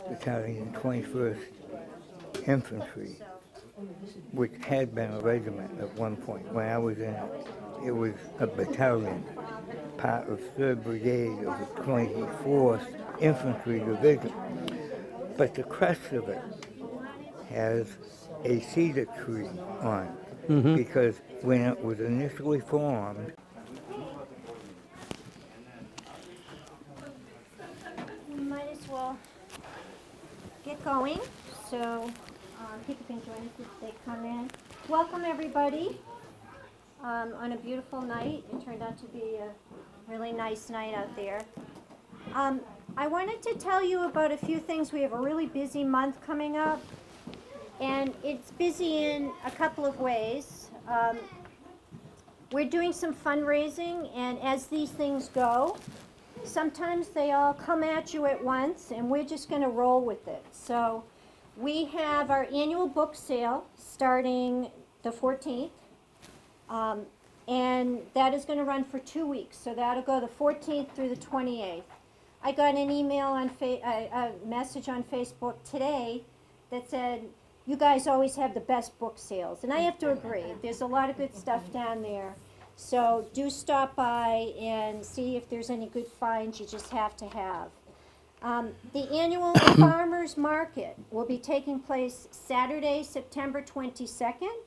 Battalion, 21st Infantry, which had been a regiment at one point. When I was in it, it was a battalion, part of 3rd Brigade of the 24th Infantry Division. But the crest of it has a cedar tree on it, because when it was initially formed, we might as well get going, so people can join us if they come in. Welcome everybody on a beautiful night. It turned out to be a really nice night out there. I wanted to tell you about a few things. We have a really busy month coming up, and it's busy in a couple of ways. We're doing some fundraising, and as these things go, sometimes they all come at you at once, and we're just going to roll with it. So we have our annual book sale starting the 14th, and that is going to run for 2 weeks. So that'll go the 14th through the 28th. I got an email on a message on Facebook today that said, "You guys always have the best book sales," and I have to agree. There's a lot of good stuff down there. So do stop by and see if there's any good finds you just have to have. The annual Farmers Market will be taking place Saturday, September 22nd.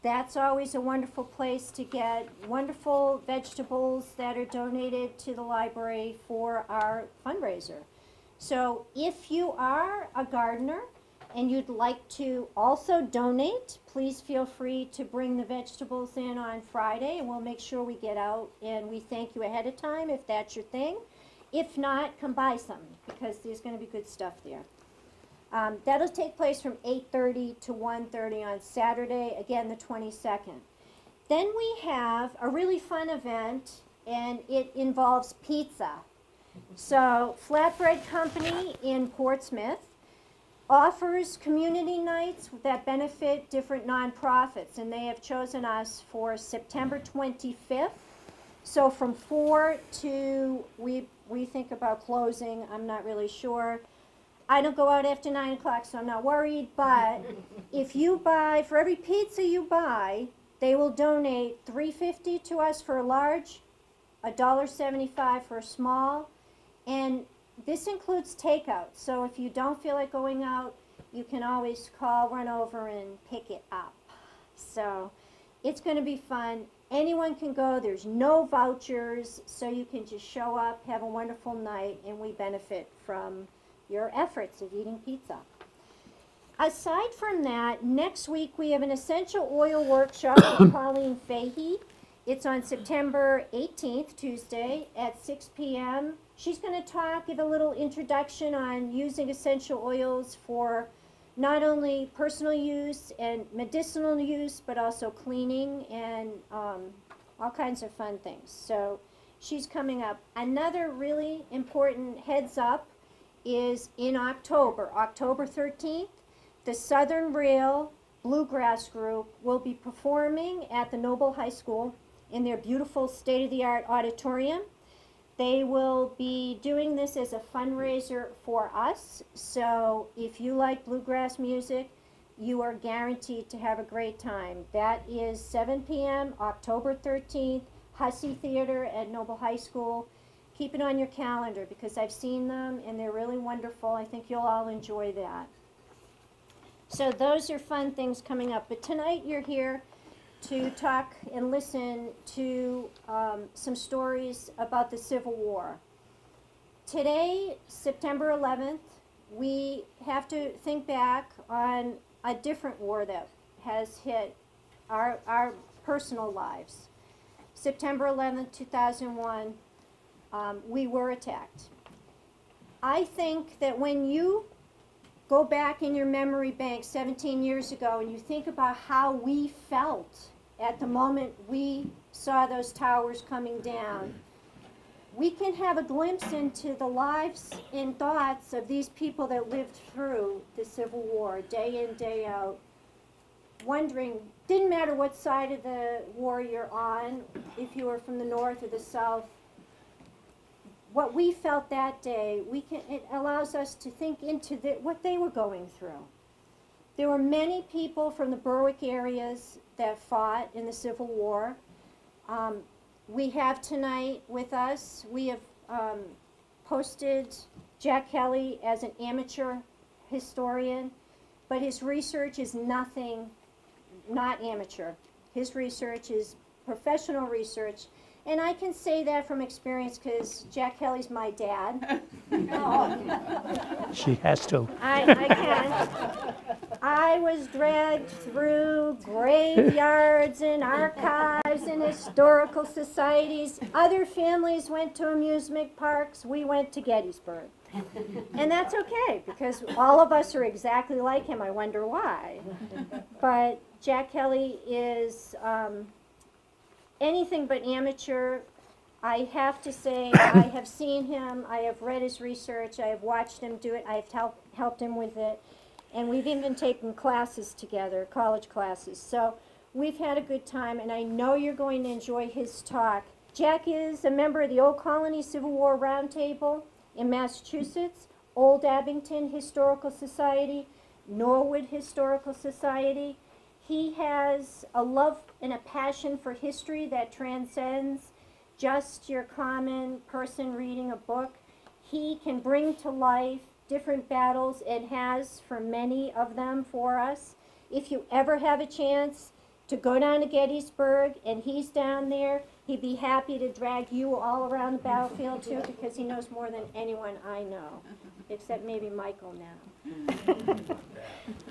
That's always a wonderful place to get wonderful vegetables that are donated to the library for our fundraiser. So if you are a gardener and you'd like to also donate, please feel free to bring the vegetables in on Friday, and we'll make sure we get out and we thank you ahead of time if that's your thing. If not, come buy some, because there's going to be good stuff there. That'll take place from 8:30 to 1:30 on Saturday, again the 22nd. Then we have a really fun event, and it involves pizza. So Flatbread Company in Portsmouth offers community nights that benefit different nonprofits, and they have chosen us for September 25th. So from 4 to, we think about closing, I'm not really sure. I don't go out after 9 o'clock, so I'm not worried, but if you buy, for every pizza you buy, they will donate $3.50 to us for a large, $1.75 for a small, and this includes takeout. So if you don't feel like going out, you can always call, run over, and pick it up. So it's going to be fun. Anyone can go. There's no vouchers, so you can just show up, have a wonderful night, and we benefit from your efforts of eating pizza. Aside from that, next week we have an essential oil workshop with Colleen Fahey. It's on September 18th, Tuesday, at 6 p.m. She's going to talk, give a little introduction on using essential oils for not only personal use and medicinal use, but also cleaning and all kinds of fun things. So she's coming up. Another really important heads up is in October, October 13th, the Southern Rail Bluegrass Group will be performing at the Noble High School in their beautiful state-of-the-art auditorium. They will be doing this as a fundraiser for us, so if you like bluegrass music, you are guaranteed to have a great time. That is 7 p.m., October 13th, Hussey Theater at Noble High School. Keep it on your calendar, because I've seen them and they're really wonderful. I think you'll all enjoy that. So those are fun things coming up. But tonight you're here to talk and listen to some stories about the Civil War. Today, September 11th, we have to think back on a different war that has hit our personal lives. September 11th, 2001, we were attacked. I think that when you go back in your memory bank 17 years ago and you think about how we felt at the moment we saw those towers coming down, we can have a glimpse into the lives and thoughts of these people that lived through the Civil War, day in, day out, wondering, didn't matter what side of the war you're on, if you were from the North or the South, what we felt that day, it allows us to think into what they were going through. There were many people from the Berwick areas that fought in the Civil War. We have tonight with us, we have posted Jack Kelly as an amateur historian, but his research is not amateur. His research is professional research, and I can say that from experience because Jack Kelly's my dad. She has to. I can. I was dragged through graveyards and archives and historical societies. Other families went to amusement parks. We went to Gettysburg. And that's okay, because all of us are exactly like him. I wonder why. But Jack Kelly is anything but amateur. I have to say, I have seen him, I have read his research, I have watched him do it, I have helped him with it, and we've even taken classes together, college classes. So we've had a good time, and I know you're going to enjoy his talk. Jack is a member of the Old Colony Civil War Roundtable in Massachusetts, Old Abington Historical Society, Norwood Historical Society. He has a love and a passion for history that transcends just your common person reading a book. He can bring to life different battles and has for many of them for us. If you ever have a chance to go down to Gettysburg and he's down there, he'd be happy to drag you all around the battlefield too, because he knows more than anyone I know, except maybe Michael now.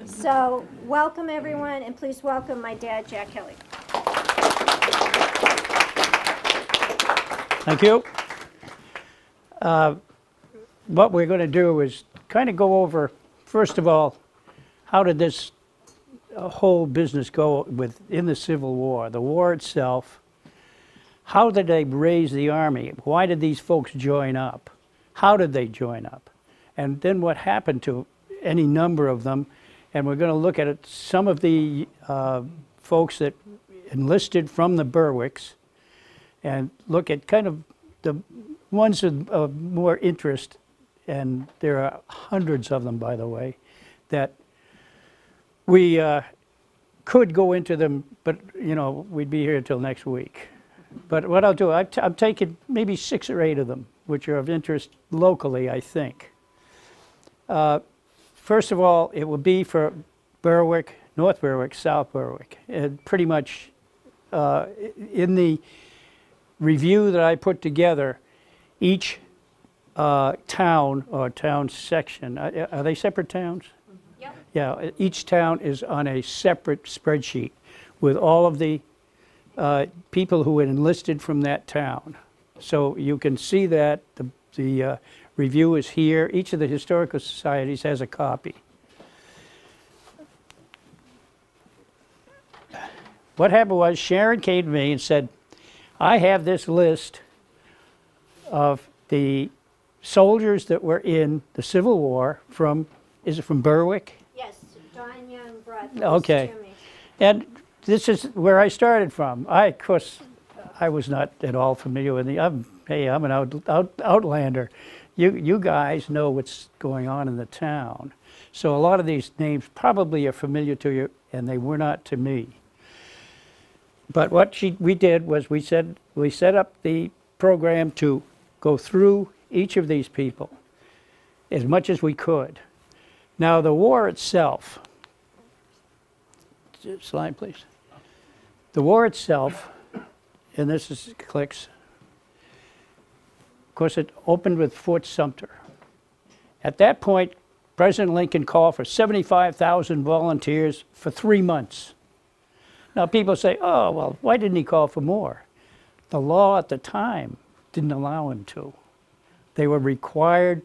So welcome everyone, and please welcome my dad, Jack Kelly. Thank you. What we're going to do is kind of go over, first of all, how did this whole business go in the Civil War, the war itself. How did they raise the army? Why did these folks join up? How did they join up? And then what happened to any number of them? And we're going to look at it, some of the folks that enlisted from the Berwicks, and look at kind of the ones of more interest, and there are hundreds of them, by the way, that we could go into them, but you know, we'd be here until next week. But what I'll do, I'm taking maybe 6 or 8 of them, which are of interest locally, I think. First of all, it will be for Berwick, North Berwick, South Berwick, and pretty much in the review that I put together, each town or town section, are they separate towns? Yep. Yeah, each town is on a separate spreadsheet with all of the people who had enlisted from that town. So you can see that the review is here. Each of the historical societies has a copy. What happened was Sharon came to me and said, I have this list of the soldiers that were in the Civil War from, is it from Berwick? Yes, Don Young brought those Okay. to me. And this is where I started from. Of course, I was not at all familiar with hey, I'm an outlander. You guys know what's going on in the town. So a lot of these names probably are familiar to you, and they were not to me. But what we did was we set up the program to go through each of these people as much as we could. Now the war itself, slide please. The war itself, and this is clicks, of course it opened with Fort Sumter. At that point, President Lincoln called for 75,000 volunteers for 3 months. Now people say, oh, well, why didn't he call for more? The law at the time didn't allow him to. They were required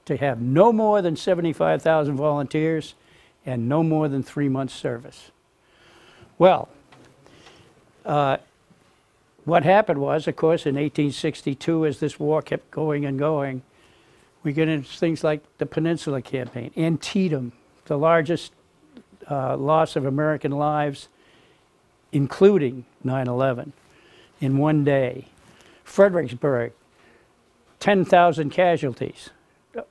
to have no more than 75,000 volunteers and no more than 3 months service. Well, what happened was, of course, in 1862, as this war kept going and going, we get into things like the Peninsula Campaign, Antietam, the largest loss of American lives, including 9/11, in one day. Fredericksburg, 10,000 casualties,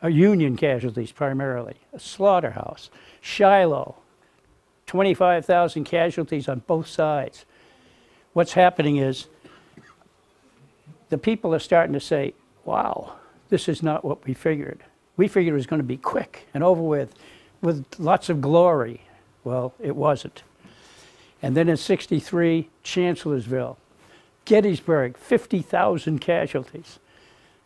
Union casualties primarily. A slaughterhouse. Shiloh, 25,000 casualties on both sides. What's happening is the people are starting to say, wow, this is not what we figured. We figured it was going to be quick and over with lots of glory. Well, it wasn't. And then in '63, Chancellorsville, Gettysburg, 50,000 casualties.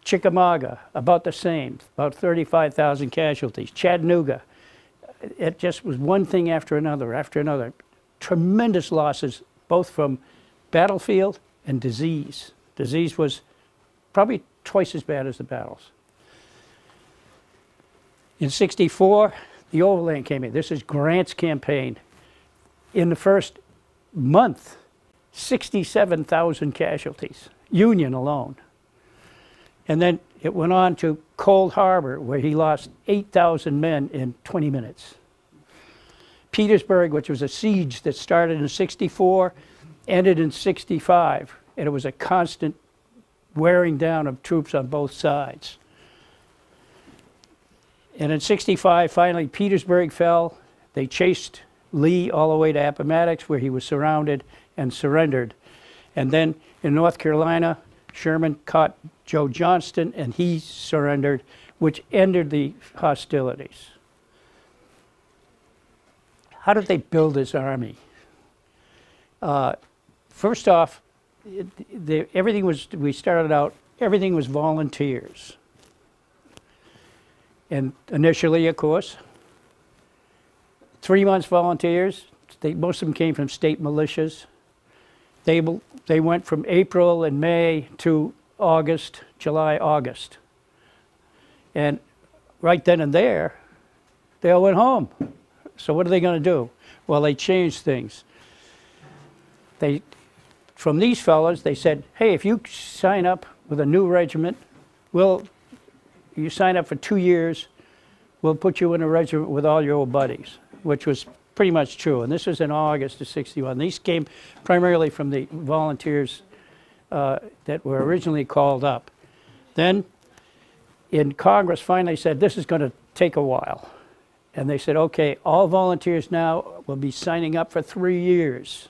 Chickamauga, about the same, about 35,000 casualties. Chattanooga, it just was one thing after another, after another. Tremendous losses, both from battlefield and disease. Disease was probably twice as bad as the battles. In '64, the Overland came in. This is Grant's campaign. In the first month, 67,000 casualties, Union alone. And then it went on to Cold Harbor, where he lost 8,000 men in 20 minutes. Petersburg, which was a siege that started in '64, ended in '65, and it was a constant wearing down of troops on both sides. And in '65, finally, Petersburg fell. They chased Lee all the way to Appomattox, where he was surrounded and surrendered. And then in North Carolina, Sherman caught Joe Johnston, and he surrendered, which ended the hostilities. How did they build this army? First off, everything was volunteers. And initially, of course, 3 months volunteers. Most of them came from state militias. They went from April and May to August, July, August. And right then and there, they all went home. So what are they going to do? Well, they changed things. From these fellows, they said, hey, if you sign up with a new regiment, you sign up for 2 years, we'll put you in a regiment with all your old buddies, which was pretty much true. And this was in August of '61. These came primarily from the volunteers that were originally called up. Then in Congress finally said, this is going to take a while. And they said, okay, all volunteers now will be signing up for 3 years.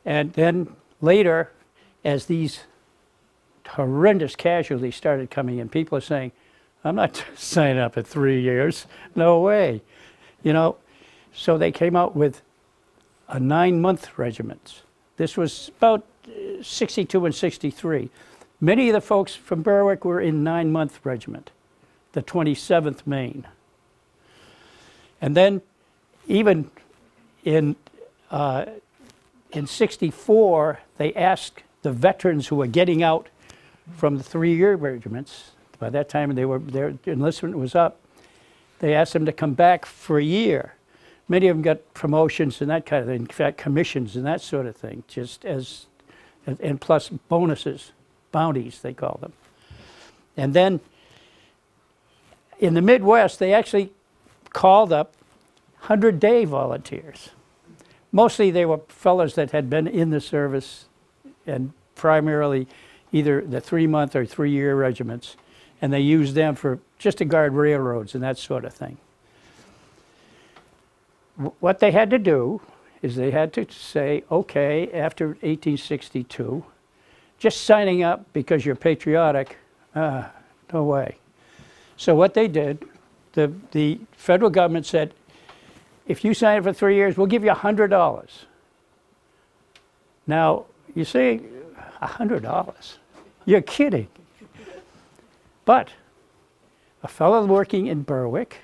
And then later, as these horrendous casualties started coming in, people are saying, I'm not signing up for 3 years. No way. You know, so they came out with a 9-month regiment. This was about '62 and '63. Many of the folks from Berwick were in 9-month regiment, the 27th Maine. And then even in '64, they asked the veterans who were getting out from the 3-year regiments, by that time their enlistment was up, they asked them to come back for a year. Many of them got promotions and that kind of thing, in fact, commissions and that sort of thing, and plus bonuses, bounties, they call them. And then in the Midwest, they actually called up 100-day volunteers. Mostly they were fellows that had been in the service, and primarily either the 3-month or 3-year regiments, and they used them for just to guard railroads and that sort of thing. What they had to do is they had to say, okay, after 1862, just signing up because you're patriotic, no way. So what they did, the federal government said, if you sign up for 3 years, we'll give you $100. Now, you say, $100? You're kidding. But a fellow working in Berwick,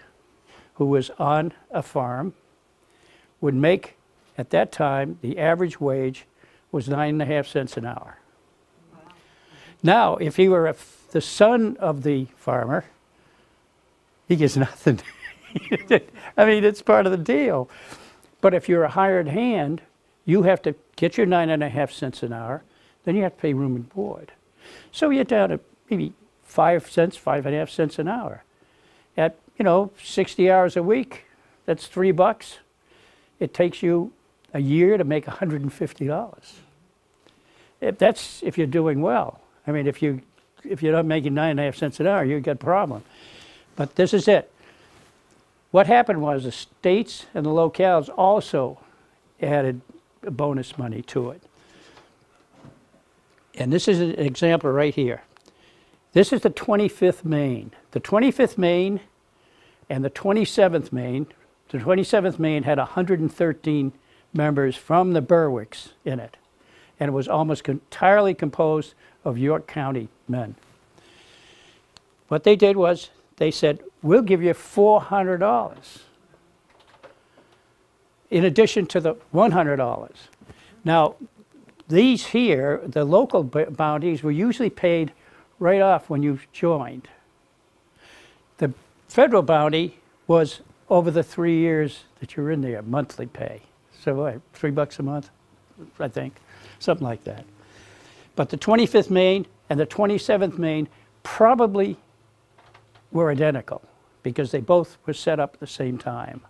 who was on a farm, would make, at that time, the average wage was 9.5 cents an hour. Now, if he were the son of the farmer, he gets nothing. I mean, it's part of the deal. But if you're a hired hand, you have to get your 9.5 cents an hour, then you have to pay room and board. So you're down to maybe 5 cents, 5.5 cents an hour. At, 60 hours a week, that's $3. It takes you a year to make $150. That's if you're doing well. I mean, if you if you're not making 9.5 cents an hour, you've got a problem. But this is it. What happened was the states and the locales also added bonus money to it. And this is an example right here. This is the 25th Maine. The 25th Maine and the 27th Maine. The 27th Maine had 113 members from the Berwicks in it. And it was almost entirely composed of York County men. What they did was they said, we'll give you $400 in addition to the $100. Now, these here, the local bounties, were usually paid right off when you joined. The federal bounty was over the 3 years that you're in there, monthly pay. So what, $3 a month, I think, something like that. But the 25th Maine and the 27th Maine probably were identical because they both were set up at the same time.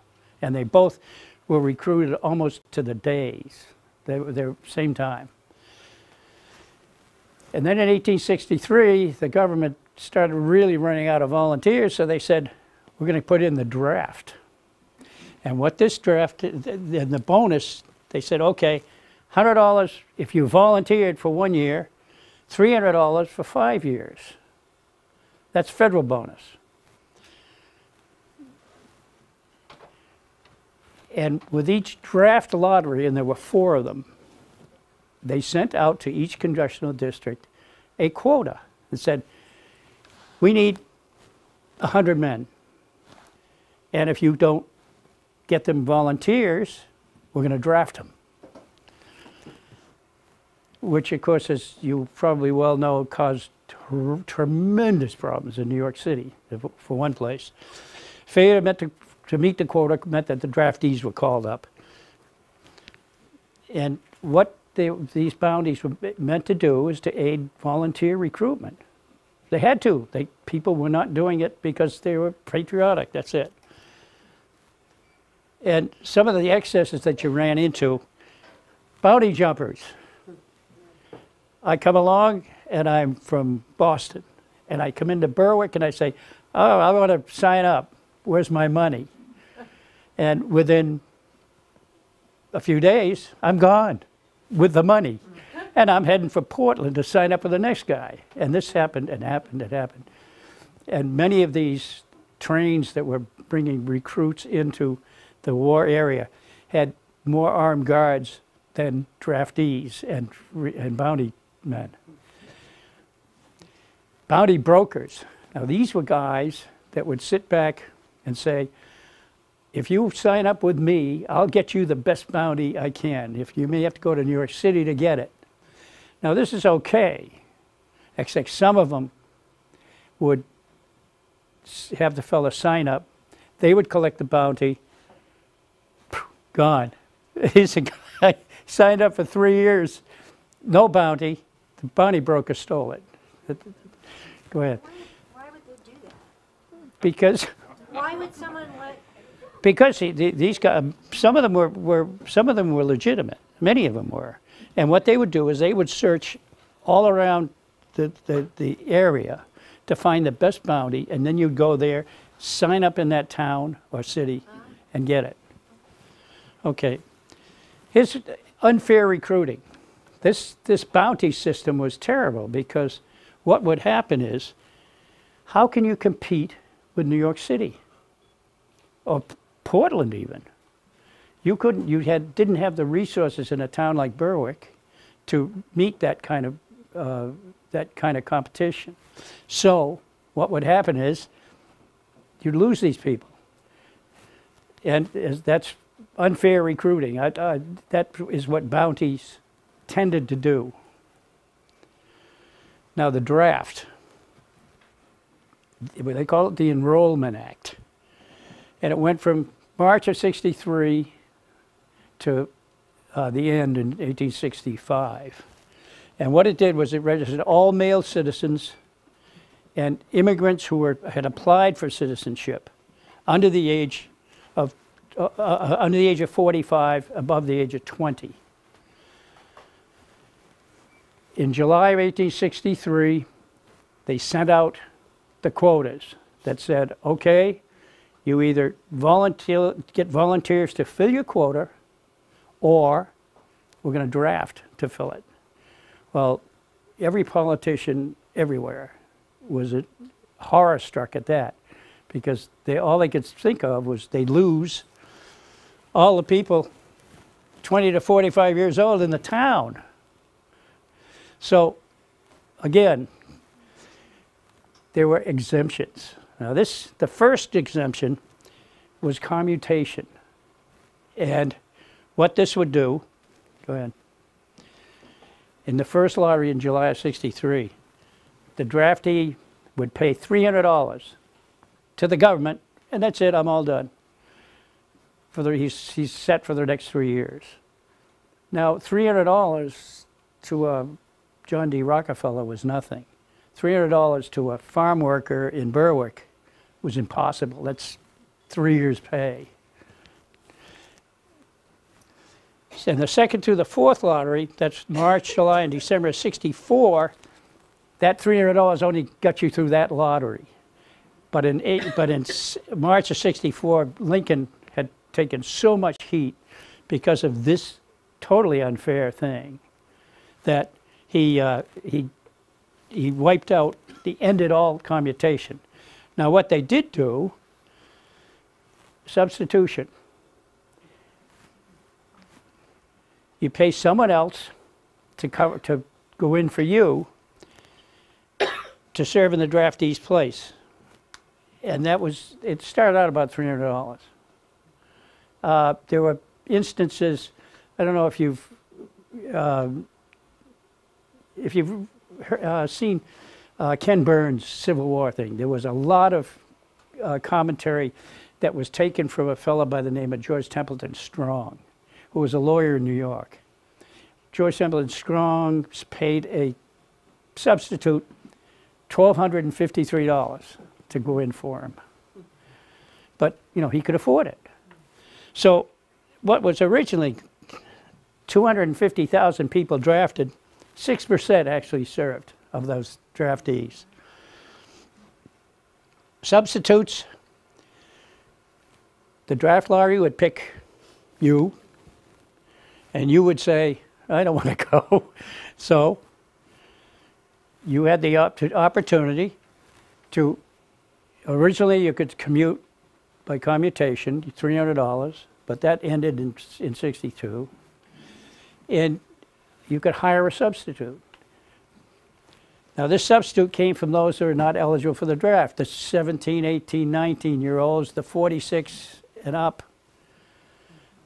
And they both were recruited almost to the days. They were same time. And then in 1863, the government started really running out of volunteers, so they said, we're going to put in the draft. And what this draft, and the bonus, they said, okay, $100 if you volunteered for 1 year, $300 for 5 years. That's federal bonus. And with each draft lottery, and there were 4 of them, they sent out to each congressional district a quota that said, we need 100 men. And if you don't get them volunteers, we're going to draft them. Which, of course, as you probably well know, caused tremendous problems in New York City, for one place. Failure meant to meet the quota meant that the draftees were called up. And what these bounties were meant to do is to aid volunteer recruitment. They had to. People were not doing it because they were patriotic, that's it. And some of the excesses that you ran into, bounty jumpers. I come along and I'm from Boston and I come into Berwick and I say, oh, I want to sign up. Where's my money? And within a few days, I'm gone with the money. And I'm heading for Portland to sign up with the next guy. And this happened and happened and happened. And many of these trains that were bringing recruits into the war area had more armed guards than draftees and bounty men. Bounty brokers. Now these were guys that would sit back and say, if you sign up with me, I'll get you the best bounty I can. If you may have to go to New York City to get it. Now this is okay, except some of them would have the fellow sign up. They would collect the bounty. Gone. He's a guy signed up for 3 years, no bounty. The bounty broker stole it. Go ahead. Why would they do that? Because. Why would someone let? Because these guys, some of them were legitimate. Many of them were. And what they would do is they would search all around the area to find the best bounty, and then you'd go there, sign up in that town or city, and get it. Okay. Here's unfair recruiting. This bounty system was terrible because what would happen is, how can you compete with New York City or Portland even? You couldn't. Didn't have the resources in a town like Berwick to meet that kind of competition. So what would happen is you'd lose these people, and that's unfair recruiting. That is what bounties tended to do. Now the draft, they call it the Enrollment Act, and it went from March of '63 to the end in 1865. And what it did was it registered all male citizens and immigrants who had applied for citizenship under the age of 45, above the age of 20. In July of 1863, they sent out the quotas that said, okay, you either get volunteers to fill your quota, or we're going to draft to fill it. Well, every politician everywhere was horror struck at that, because all they could think of was they'd lose all the people 20 to 45 years old in the town. So, again, there were exemptions. Now the first exemption was commutation. And what this would do, go ahead. In the first lottery in July of '63, the draftee would pay $300 to the government, and that's it, I'm all done. He's set for the next 3 years. Now, $300 to John D. Rockefeller was nothing. $300 to a farm worker in Berwick was impossible. That's 3 years' pay. And the second through the fourth lottery, that's March, July, and December of '64, that $300 only got you through that lottery. But in March of '64, Lincoln had taken so much heat because of this totally unfair thing that he wiped out, he ended all commutation. Now what they did do, substitution. You pay someone else to go in for you to serve in the draftee's place. And it started out about $300. There were instances, I don't know if you've seen Ken Burns' Civil War thing. There was a lot of commentary that was taken from a fellow by the name of George Templeton Strong, who was a lawyer in New York. George Templeton Strong paid a substitute $1,253 to go in for him. But, he could afford it. So what was originally 250,000 people drafted, 6% actually served of those draftees. Substitutes, the draft lottery would pick you, and you would say, I don't want to go. So you had the opportunity to, originally you could commute by commutation, $300, but that ended in '62. And you could hire a substitute. Now this substitute came from those who are not eligible for the draft, the 17, 18, 19-year-olds, the 46 and up.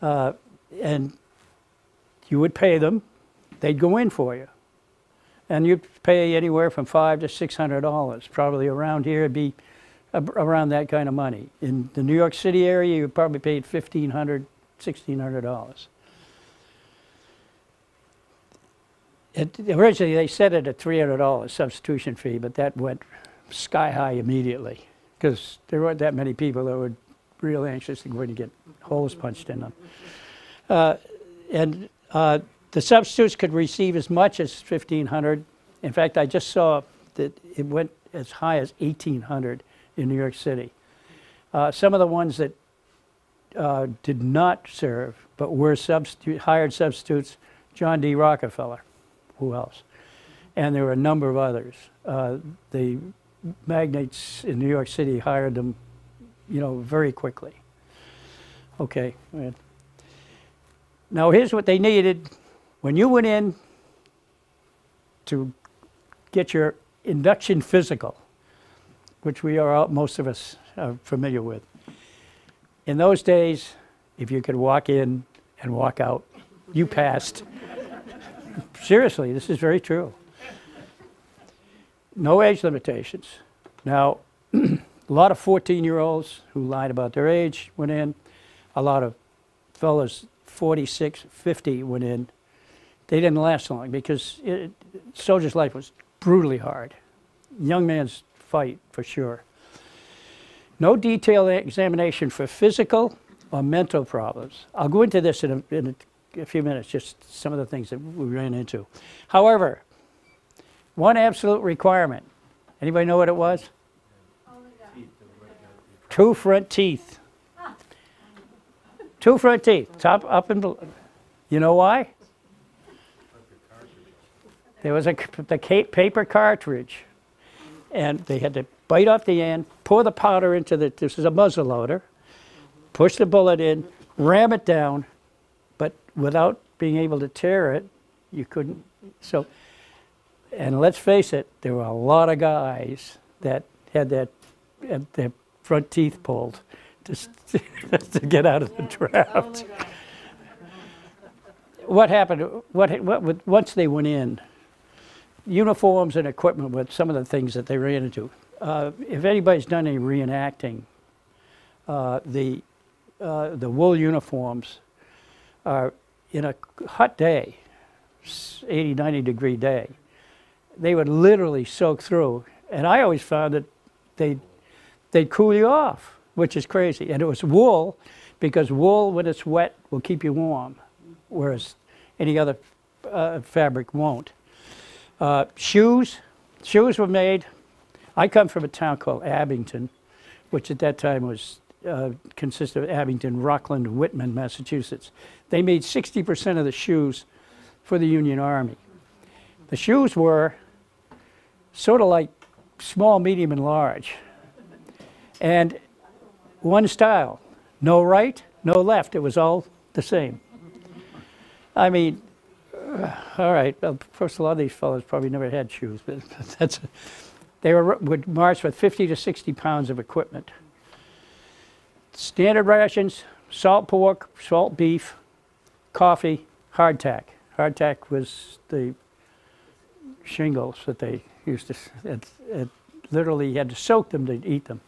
And you would pay them, they'd go in for you. And you'd pay anywhere from $500 to $600. Probably around here it'd be around that kind of money. In the New York City area, you probably paid $1,500, $1,600. Originally, they set it at $300 substitution fee, but that went sky high immediately because there weren't that many people that were real anxious to go in and get holes punched in them. The substitutes could receive as much as $1,500. In fact, I just saw that it went as high as $1,800 in New York City. Some of the ones that did not serve but were hired substitutes, John D. Rockefeller. Who else? And there were a number of others. The magnates in New York City hired them, very quickly. Okay. Now here's what they needed. When you went in to get your induction physical, which most of us are familiar with, in those days, if you could walk in and walk out, you passed. Seriously, this is very true. No age limitations. Now, a lot of 14-year-olds who lied about their age went in. A lot of fellas 46, 50 went in. They didn't last long because soldier's life was brutally hard. Young man's fight, for sure. No detailed examination for physical or mental problems. I'll go into this in a few minutes, just some of the things that we ran into. However, one absolute requirement, Anybody know what it was? Two front teeth. Two front teeth, top, up, and below. You know why? There was the paper cartridge, and they had to bite off the end, pour the powder into this is a muzzle loader, push the bullet in, ram it down, but without being able to tear it, you couldn't. So, and let's face it, there were a lot of guys that had their front teeth pulled to get out of the draft. What happened? Once they went in, uniforms and equipment were some of the things that they ran into. If anybody's done any reenacting, the wool uniforms are in a hot day, 80, 90 degree day, they would literally soak through. And I always found that they'd cool you off, which is crazy. And it was wool, because wool, when it's wet, will keep you warm, whereas any other fabric won't. Shoes were made. I come from a town called Abington, which at that time was consisted of Abington, Rockland, Whitman, Massachusetts. They made 60% of the shoes for the Union Army. The shoes were sort of like small, medium, and large. And one style, no right, no left. It was all the same. I mean, all right, well, first, a lot of these fellows probably never had shoes, but they would march with 50 to 60 pounds of equipment. Standard rations, salt pork, salt beef, coffee, hardtack. Hardtack was the shingles that they used to, literally you had to soak them to eat them.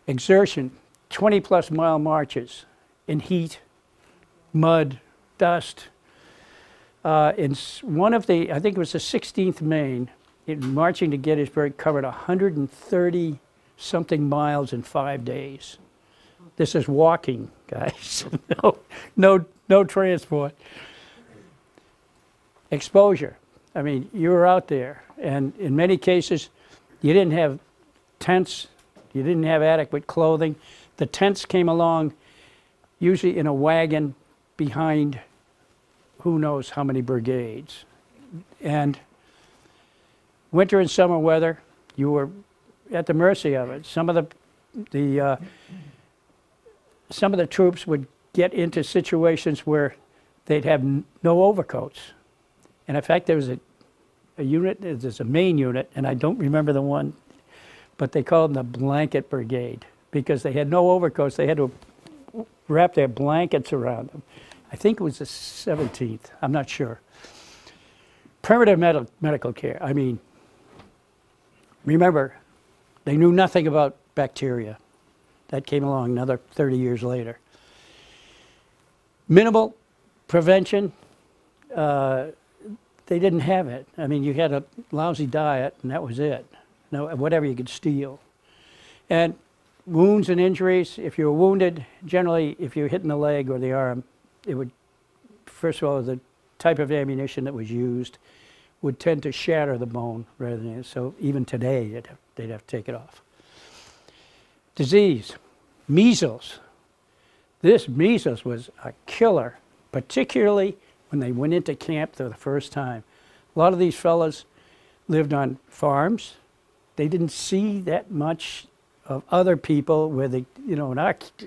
Exertion, 20+ mile marches in heat, mud, dust. In one of the, I think it was the 16th Maine, in marching to Gettysburg, covered 130 something miles in 5 days. This is walking, guys. no transport. Exposure. I mean, you were out there, and in many cases, you didn't have tents, you didn't have adequate clothing. The tents came along usually in a wagon behind who knows how many brigades. And winter and summer weather, you were at the mercy of it. Some of the troops would get into situations where they'd have no overcoats. And in fact, there was a unit, there's a main unit, and I don't remember the one, but they called them the blanket brigade because they had no overcoats. They had to wrap their blankets around them. I think it was the 17th, I'm not sure. Primitive medical care. I mean, remember, they knew nothing about bacteria. That came along another 30 years later. Minimal prevention, they didn't have it. I mean, you had a lousy diet and that was it. No, whatever you could steal. And wounds and injuries, if you were wounded, generally if you were hit in the leg or the arm, it would, first of all, the type of ammunition that was used would tend to shatter the bone rather than, so even today they'd have to take it off. Disease, measles. This measles was a killer, particularly when they went into camp for the first time. A lot of these fellas lived on farms. They didn't see that much of other people where they, you know, and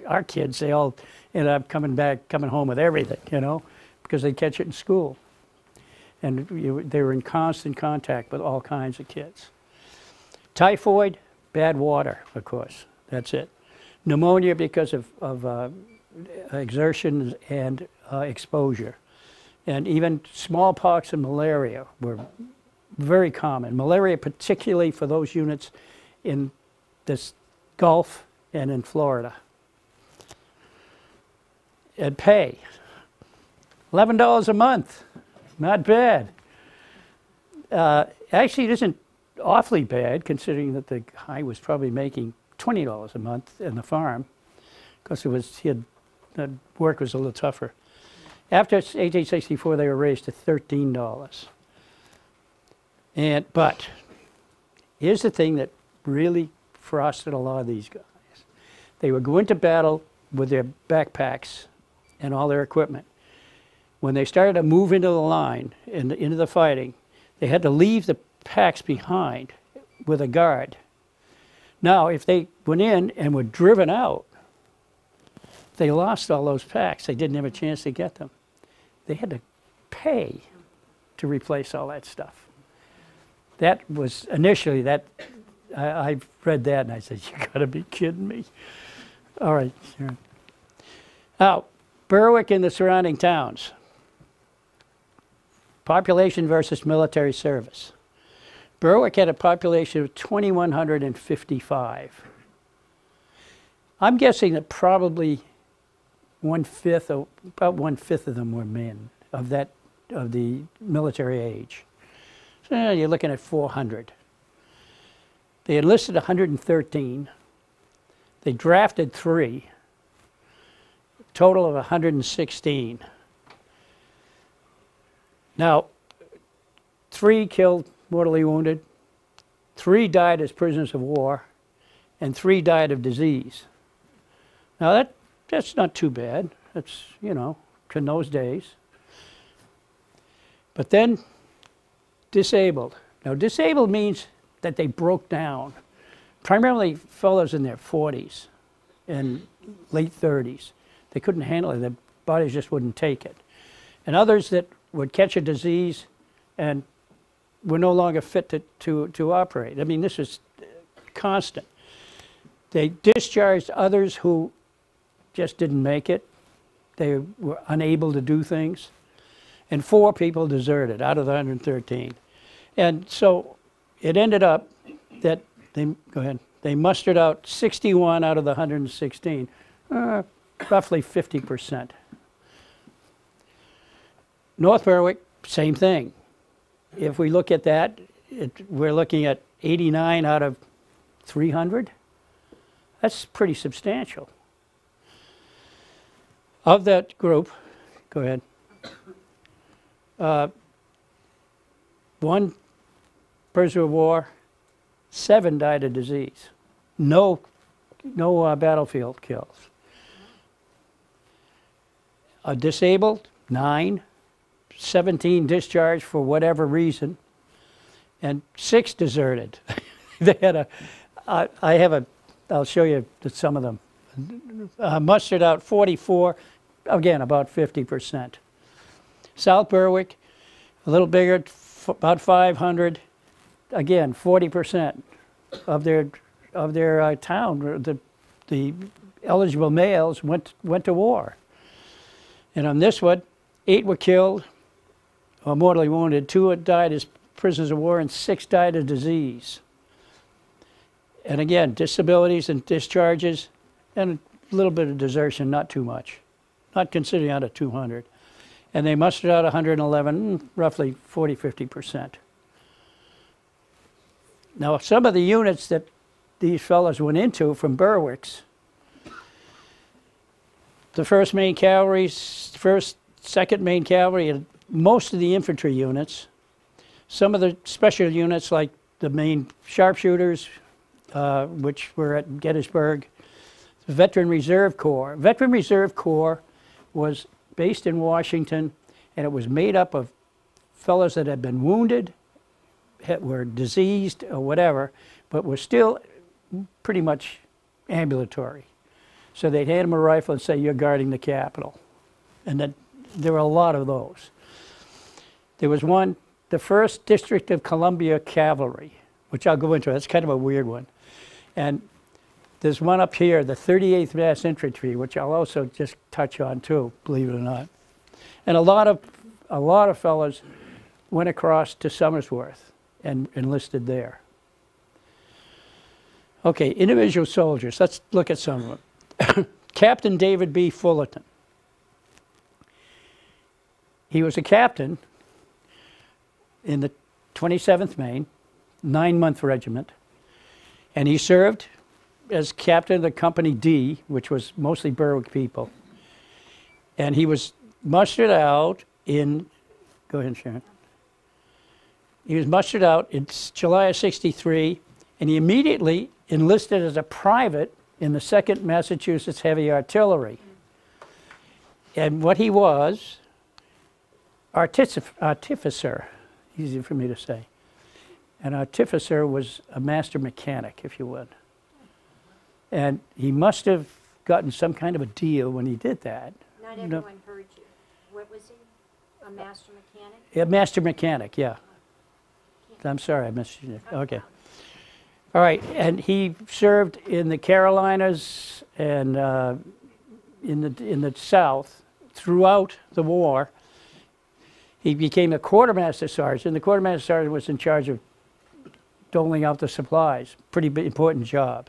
our kids, they all ended up coming home with everything, you know, because they catch it in school. And they were in constant contact with all kinds of kids. Typhoid, bad water, of course, that's it. Pneumonia because of exertion and exposure. And even smallpox and malaria were very common. Malaria particularly for those units in this Gulf and in Florida. And pay, $11 a month, not bad. Actually, it isn't awfully bad considering that the guy was probably making $20 a month in the farm because the work was a little tougher. After 1864, they were raised to $13. But here's the thing that really frosted a lot of these guys. They would go into battle with their backpacks and all their equipment. When they started to move into the line, into the fighting, they had to leave the packs behind with a guard. Now, if they went in and were driven out, they lost all those packs. They didn't have a chance to get them. They had to pay to replace all that stuff. That was initially that. I read that and I said, "You got to be kidding me!" All right, sure. Now, Berwick and the surrounding towns. Population versus military service. Berwick had a population of 2,155. I'm guessing that probably about one-fifth of them were men of the military age. So you're looking at 400. They enlisted 113. They drafted 3. Total of 116. Now, 3 killed, mortally wounded, 3 died as prisoners of war, and 3 died of disease. Now that's not too bad. That's, you know, in those days. But then disabled. Now disabled means that they broke down. Primarily fellows in their 40s and late 30s. They couldn't handle it. Their bodies just wouldn't take it. And others that would catch a disease and were no longer fit to operate. I mean, this is constant. They discharged others who just didn't make it. They were unable to do things. And 4 people deserted out of the 113. And so it ended up that they mustered out 61 out of the 116, roughly 50%. North Berwick, same thing. If we look at that, we're looking at 89 out of 300. That's pretty substantial. Of that group, go ahead. 1 prisoner of war, 7 died of disease. No battlefield kills. Disabled, 9. 17 discharged for whatever reason, and 6 deserted. They had I'll show you some of them. Mustered out 44, again about 50%. South Berwick, a little bigger, about 500, again 40% of their town. The eligible males went to war. And on this one, 8 were killed or mortally wounded, 2 had died as prisoners of war, and 6 died of disease. And again, disabilities and discharges, and a little bit of desertion, not too much, not considering out of 200. And they mustered out 111, roughly 40–50%. Now, some of the units that these fellows went into from Berwicks, the 1st Maine Cavalry, 1st, 2nd Maine Cavalry, and most of the infantry units, some of the special units like the Maine Sharpshooters, which were at Gettysburg, the Veteran Reserve Corps. Veteran Reserve Corps was based in Washington, and it was made up of fellows that had been wounded, were diseased or whatever, but were still pretty much ambulatory. So they'd hand them a rifle and say, "You're guarding the Capitol." And then there were a lot of those. There was one, the 1st District of Columbia Cavalry, which I'll go into. That's kind of a weird one. And there's one up here, the 38th Mass Infantry, which I'll also just touch on too, believe it or not. And a lot of fellows went across to Somersworth and enlisted there. Okay, individual soldiers. Let's look at some of them. Captain David B Fullerton. He was a captain in the 27th Maine, 9-month regiment, and he served as captain of the Company D, which was mostly Berwick people. And he was mustered out in, go ahead, Sharon. He was mustered out in July of '63, and he immediately enlisted as a private in the 2nd Massachusetts Heavy Artillery. And what he was, artificer, easy for me to say. An artificer was a master mechanic, if you would. And he must have gotten some kind of a deal when he did that. Not everyone heard you. What was he? A master mechanic? A master mechanic, yeah. I'm sorry, I missed you. Okay. All right, and he served in the Carolinas and in the South throughout the war. He became a quartermaster sergeant. The quartermaster sergeant was in charge of doling out the supplies. Pretty important job.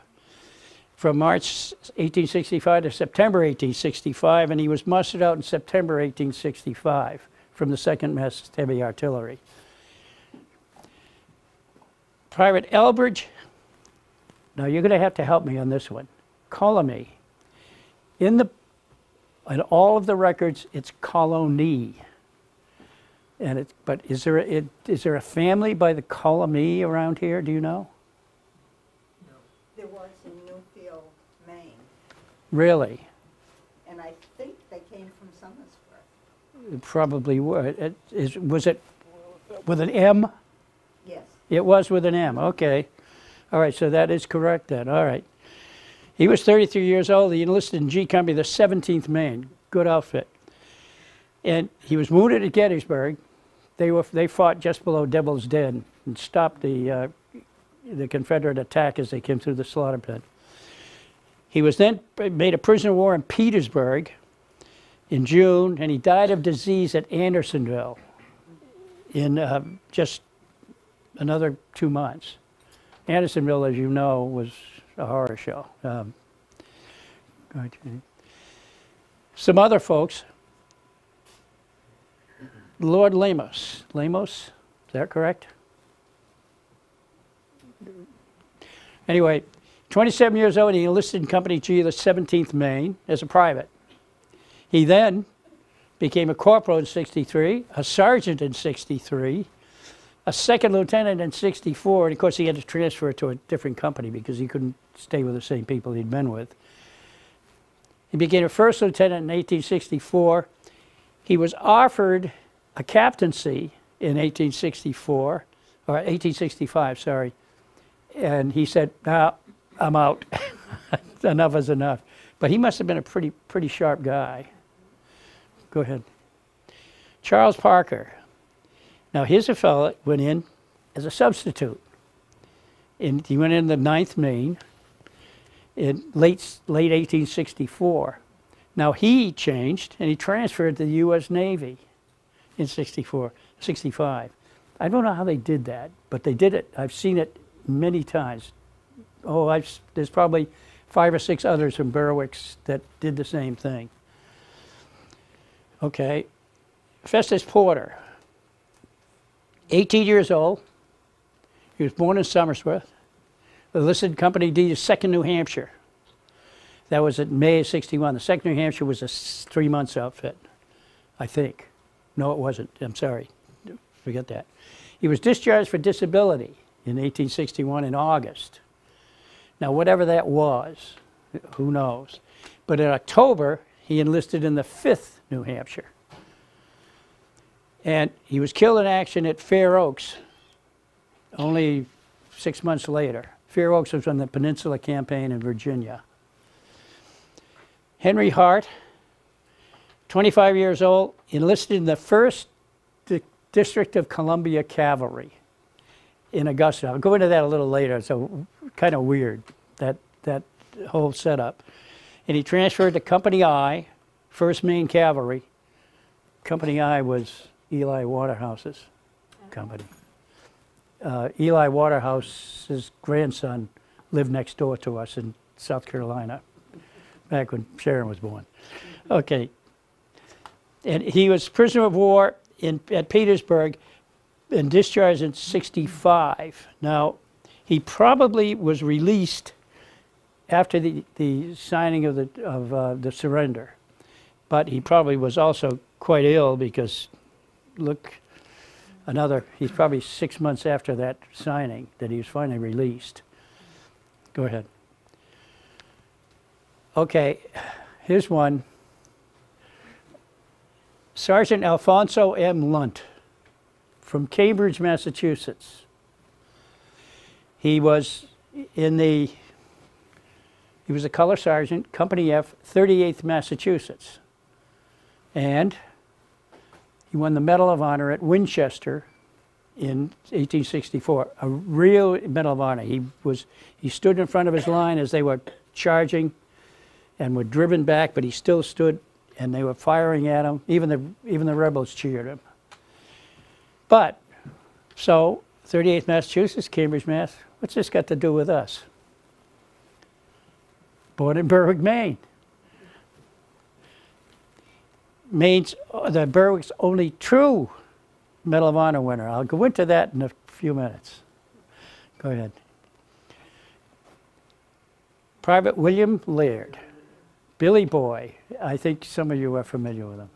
From March 1865 to September 1865, and he was mustered out in September 1865 from the 2nd Mass Heavy Artillery. Private Elbridge, now you're going to have to help me on this one. Colony. In all of the records, it's colony. And but is there a family by the colony around here? Do you know? No. There was in Newfield, Maine. Really? And I think they came from Somersworth. It probably was. Was it with an M? Yes. It was with an M. Okay. All right. So that is correct then. All right. He was 33 years old. He enlisted in G Company, the 17th Maine. Good outfit. And he was wounded at Gettysburg. They fought just below Devil's Den and stopped the Confederate attack as they came through the slaughter pit. He was then made a prisoner of war in Petersburg in June, and he died of disease at Andersonville in just another 2 months. Andersonville, as you know, was a horror show. Some other folks. Lord Lemos. Lemos? Is that correct? Anyway, 27 years old, he enlisted in Company G of the 17th Maine as a private. He then became a corporal in '63, a sergeant in '63, a second lieutenant in '64, and of course he had to transfer to a different company because he couldn't stay with the same people he'd been with. He became a first lieutenant in 1864. He was offered a captaincy in 1864, or 1865, sorry, and he said, "No, I'm out. Enough is enough." But he must have been a pretty sharp guy. Go ahead. Charles Parker. Now here's a fellow that went in as a substitute. He went in the 9th Maine in late 1864. Now he changed and he transferred to the U.S. Navy in '65. I don't know how they did that, but they did it. I've seen it many times. Oh, there's probably 5 or 6 others from Berwicks that did the same thing. Okay, Festus Porter, 18 years old. He was born in Somersworth. Enlisted in Company D, 2nd New Hampshire. That was in May of '61. The 2nd New Hampshire was a 3 months outfit, I think. No, it wasn't. I'm sorry. Forget that. He was discharged for disability in 1861 in August. Now, whatever that was, who knows? But in October, he enlisted in the 5th New Hampshire. And he was killed in action at Fair Oaks only 6 months later. Fair Oaks was on the Peninsula Campaign in Virginia. Henry Hart, 25 years old, enlisted in the 1st District of Columbia Cavalry in Augusta. I'll go into that a little later, so kind of weird, that whole setup. And he transferred to Company I, 1st Maine Cavalry. Company I was Eli Waterhouse's company. Eli Waterhouse's grandson lived next door to us in South Carolina, back when Sharon was born. Okay. And he was prisoner of war at Petersburg and discharged in '65. Now, he probably was released after the signing of the surrender, but he probably was also quite ill because, look, he's probably 6 months after that signing that he was finally released. Go ahead. Okay, here's one. Sergeant Alfonso M Lunt from Cambridge, Massachusetts. He was he was a color sergeant, Company F, 38th Massachusetts. And he won the Medal of Honor at Winchester in 1864, a real Medal of Honor. He stood in front of his line as they were charging and were driven back, but he still stood, and they were firing at him. Even the rebels cheered him. But, so, 38th Massachusetts, Cambridge, Mass. What's this got to do with us? Born in Berwick, Maine. Maine's, the Berwick's only true Medal of Honor winner. I'll go into that in a few minutes. Go ahead. Private William Laird. Billy Boy. I think some of you are familiar with him.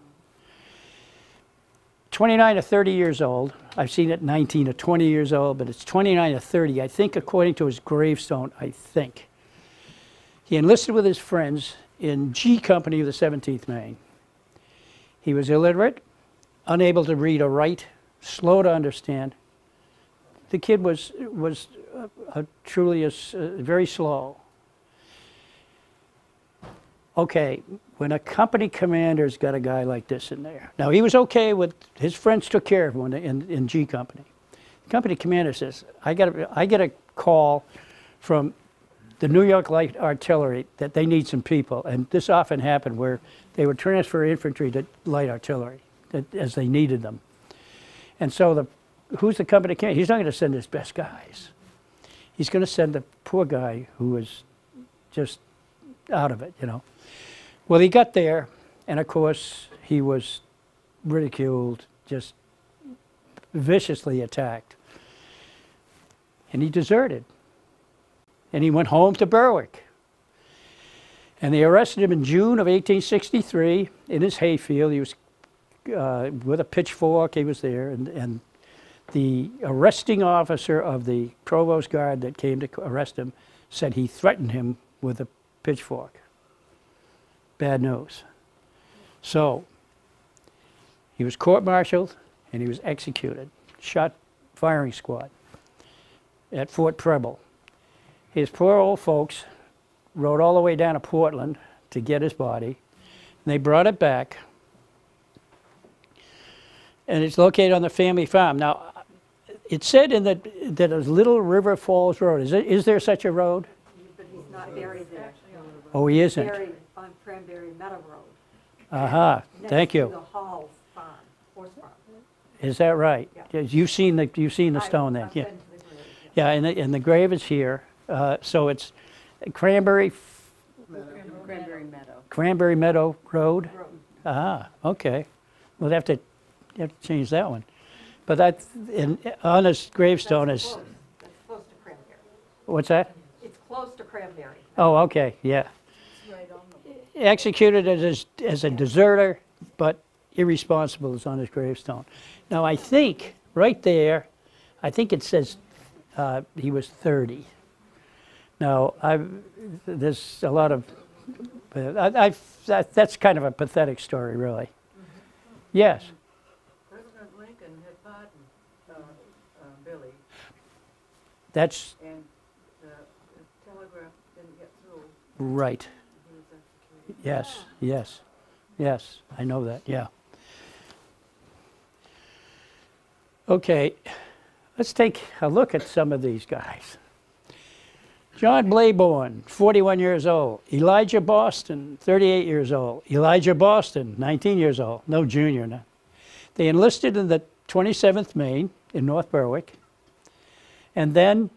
29 to 30 years old. I've seen it 19 to 20 years old, but it's 29 to 30, I think, according to his gravestone, I think. He enlisted with his friends in G Company of the 17th Maine. He was illiterate, unable to read or write, slow to understand. The kid was truly very slow. Okay, when a company commander's got a guy like this in there. Now, he was okay with, his friends took care of him in G Company. The company commander says, I get a call from the New York Light Artillery that they need some people. And this often happened where they would transfer infantry to light artillery as they needed them. And so who's the company commander? He's not going to send his best guys. He's going to send the poor guy who was just out of it, you know. Well, he got there, and of course, he was ridiculed, just viciously attacked. And he deserted. And he went home to Berwick. And they arrested him in June of 1863 in his hayfield. He was with a pitchfork, he was there, and the arresting officer of the provost guard that came to arrest him said he threatened him with a pitchfork. Bad news. So, he was court-martialed and he was executed, shot firing squad at Fort Preble. His poor old folks rode all the way down to Portland to get his body. And they brought it back. And it's located on the family farm. Now, it said that it was Little River Falls Road. Is there such a road? But he's not buried there. Oh, he isn't? Buried on Cranberry Meadow Road. Aha, thank you. Next to the Hall farm, horse farm. Is that right? Yeah. You've seen the stone then? I've Yeah. been to the grave, Yeah, and the grave is here. So it's Cranberry Meadow Road. Ah, okay. We'll have to change that one. But on his gravestone is. That's close to Cranberry. What's that? It's close to Cranberry. Oh, okay, yeah. Executed as a deserter, but irresponsible is on his gravestone. Now I think right there, I think it says he was 30. Now there's a lot of that's kind of a pathetic story, really. Yes. President Lincoln had pardoned Billy. That's And the telegraph didn't get through. right. He was executed. Yes, yes, yes. I know that. Yeah. Okay, let's take a look at some of these guys. John Bowen, 41 years old. Elijah Boston, 38 years old. Elijah Boston, 19 years old. No junior now. They enlisted in the 27th Maine in North Berwick, and then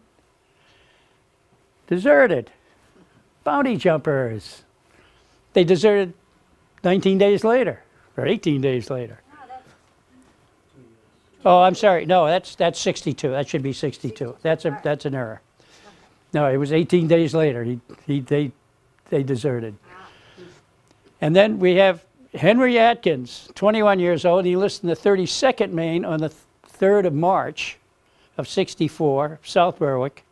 deserted. Bounty jumpers. They deserted 19 days later, or 18 days later. Oh, I'm sorry. No, that's 62. That should be 62. That's an error. No, it was 18 days later. They deserted. And then we have Henry Atkins, 21 years old. He enlisted in the 32nd Maine on the 3rd of March of '64, South Berwick.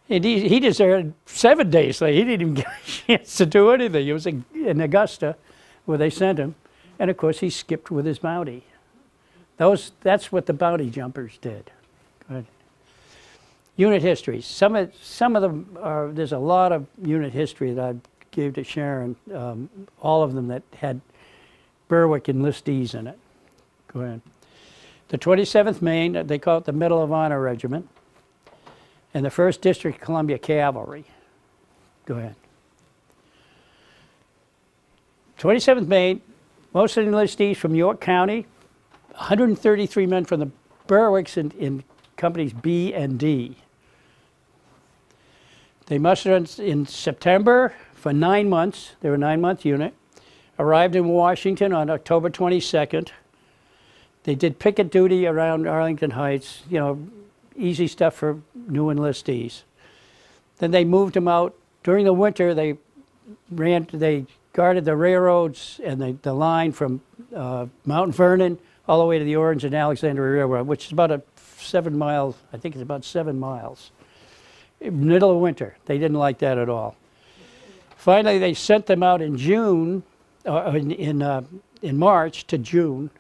And he deserted 7 days later. He didn't even get a chance to do anything. It was in Augusta where they sent him. And of course, he skipped with his bounty. That's what the bounty jumpers did. Go ahead. Unit histories. Some of them are, there's a lot of unit history that I gave to Sharon, all of them that had Berwick enlistees in it. Go ahead. The 27th Maine, they call it the Medal of Honor Regiment, and the 1st District Columbia Cavalry. Go ahead. 27th Maine, most of the enlistees from York County, 133 men from the Berwicks in companies B and D. They mustered in September for 9 months. They were a 9-month unit. Arrived in Washington on October 22nd. They did picket duty around Arlington Heights, you know, easy stuff for new enlistees. Then they moved them out. During the winter, they guarded the railroads and the line from Mount Vernon all the way to the Orange and Alexandria Railroad, which is about a 7 mile, I think it's about 7 miles. Middle of winter. They didn't like that at all. Finally, they sent them out in June, in March to June,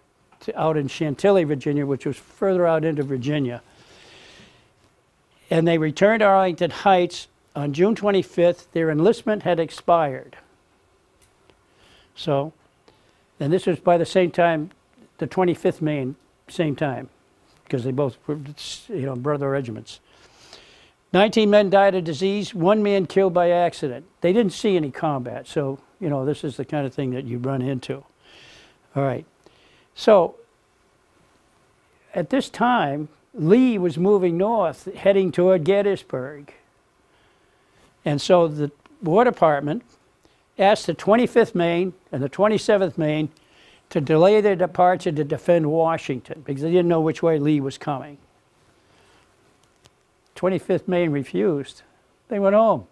out in Chantilly, Virginia, which was further out into Virginia. And they returned to Arlington Heights on June 25th. Their enlistment had expired. So, and this was by the same time, the 25th Maine, same time, because they both were, you know, brother regiments. 19 men died of disease, 1 man killed by accident. They didn't see any combat, so, you know, this is the kind of thing that you run into. All right. So, at this time, Lee was moving north, heading toward Gettysburg. And so the War Department asked the 25th Maine and the 27th Maine to delay their departure to defend Washington, because they didn't know which way Lee was coming. 25th Maine refused. They went home.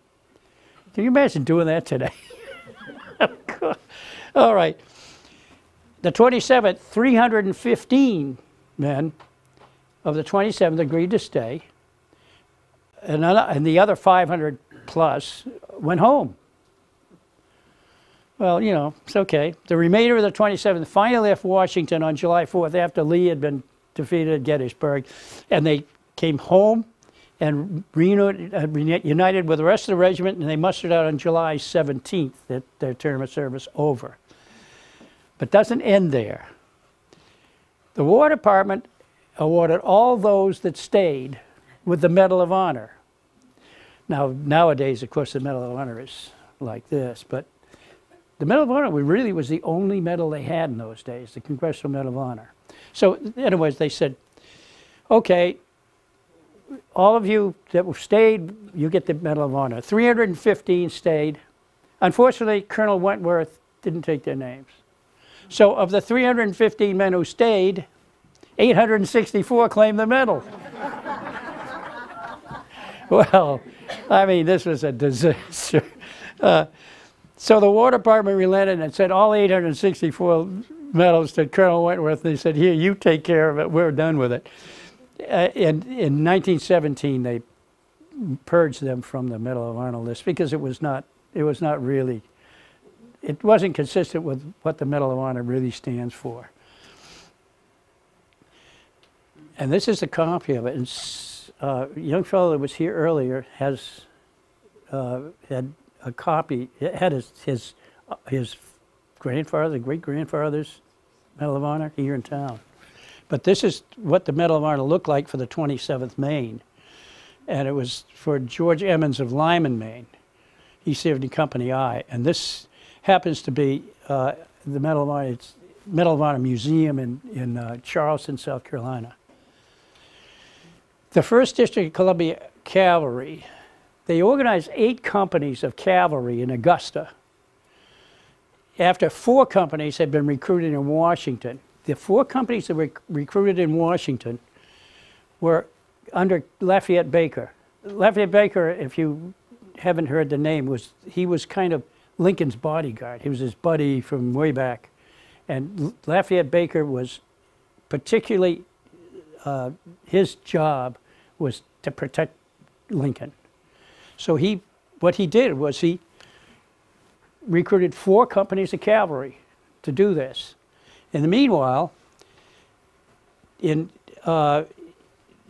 Can you imagine doing that today? All right. The 27th, 315 men of the 27th agreed to stay, and the other 500 plus went home. Well, you know, it's okay. The remainder of the 27th finally left Washington on July 4th after Lee had been defeated at Gettysburg, and they came home and reunited with the rest of the regiment, and they mustered out on July 17th, their term of service over. But doesn't end there. The War Department awarded all those that stayed with the Medal of Honor. Now, nowadays, of course, the Medal of Honor is like this, but the Medal of Honor really was the only medal they had in those days, the Congressional Medal of Honor. So, anyways, they said, okay, all of you that stayed, you get the Medal of Honor. 315 stayed. Unfortunately, Colonel Wentworth didn't take their names. So of the 315 men who stayed, 864 claimed the medal. Well, I mean, this was a disaster. So the War Department relented and said all 864 medals to Colonel Wentworth. They said, here, you take care of it. We're done with it. In 1917, they purged them from the Medal of Honor list because it was not really, it wasn't consistent with what the Medal of Honor really stands for. And this is a copy of it. And a young fellow that was here earlier has had a copy. It had his grandfather, great-grandfather's Medal of Honor here in town. But this is what the Medal of Honor looked like for the 27th Maine. And it was for George Emmons of Lyman, Maine. He served in Company I. And this happens to be the Medal of Honor. It's Medal of Honor Museum in Charleston, South Carolina. The 1st District of Columbia Cavalry, they organized 8 companies of cavalry in Augusta after 4 companies had been recruited in Washington. The 4 companies that were recruited in Washington were under Lafayette Baker. Lafayette Baker, if you haven't heard the name, he was kind of Lincoln's bodyguard. He was his buddy from way back. And Lafayette Baker was particularly his job was to protect Lincoln. So what he did was he recruited 4 companies of cavalry to do this. In the meanwhile,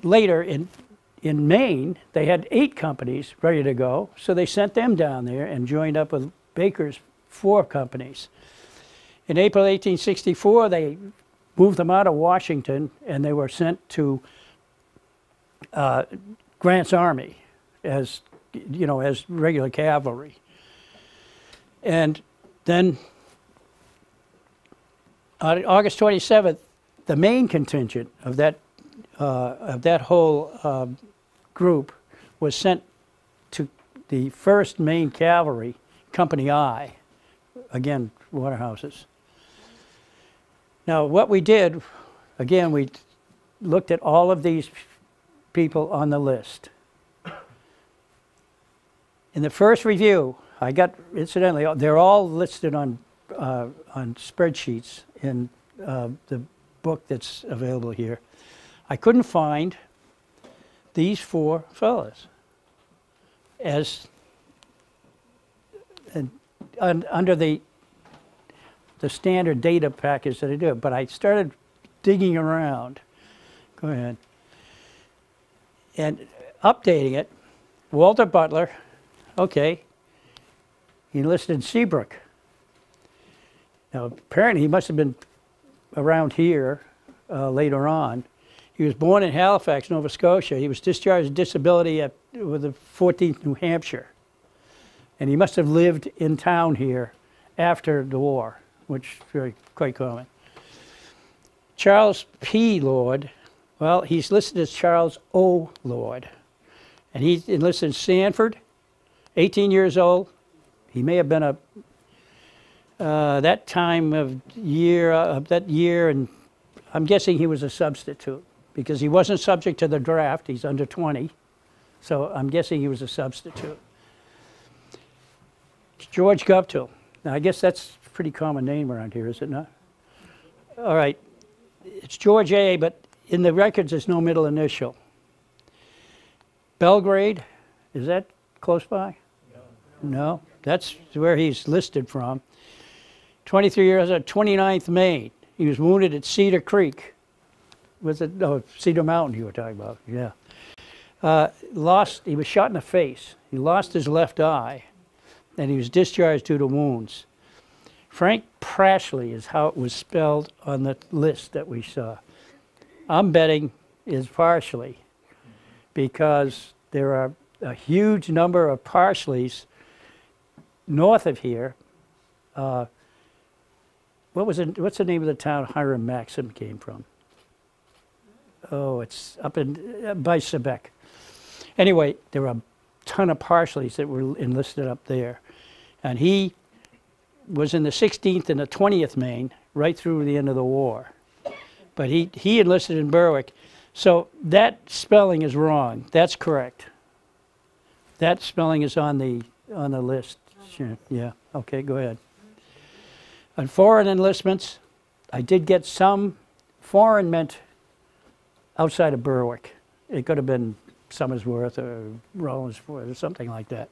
later in Maine, they had 8 companies ready to go, so they sent them down there and joined up with Baker's 4 companies. In April 1864, they moved them out of Washington, and they were sent to Grant's army as, you know, as regular cavalry. And then on August 27th, the main contingent of that whole group was sent to the 1st Maine Cavalry, Company I, again, Waterhouses. Now, what we did, again, we looked at all of these people on the list. In the first review, I got, incidentally, they're all listed on spreadsheets in the book that's available here. I couldn't find these 4 fellas as under the standard data package that I do, but I started digging around. Go ahead. And updating it. Walter Butler, okay, he enlisted in Seabrook. Now, apparently he must have been around here later on. He was born in Halifax, Nova Scotia. He was discharged with disability with the 14th New Hampshire. And he must have lived in town here after the war, which is quite common. Charles P. Lord, well, he's listed as Charles O. Lord. And he enlisted in Sanford, 18 years old. He may have been that time of year, and I'm guessing he was a substitute because he wasn't subject to the draft. He's under 20, so I'm guessing he was a substitute. George Guptill. Now, I guess that's a pretty common name around here, is it not? All right. It's George A., but in the records, there's no middle initial. Belgrade, is that close by? No, that's where he's listed from. 23 years old, 29th Maine. He was wounded at Cedar Creek. Was it, no, Cedar Mountain you were talking about, yeah. He was shot in the face. He lost his left eye, and he was discharged due to wounds. Frank Prashley is how it was spelled on the list that we saw. I'm betting is Parsley because there are a huge number of Parshleys north of here. What's the name of the town Hiram Maxim came from? Oh, it's up in by Sebec. Anyway, there were a ton of Parshleys that were enlisted up there. And he was in the 16th and the 20th Maine right through the end of the war. But he enlisted in Berwick. So that spelling is wrong. That's correct. That spelling is on the list. Sure. Yeah, okay, go ahead. On foreign enlistments, I did get some. Foreign meant outside of Berwick. It could have been Somersworth or Rollinsford or something like that.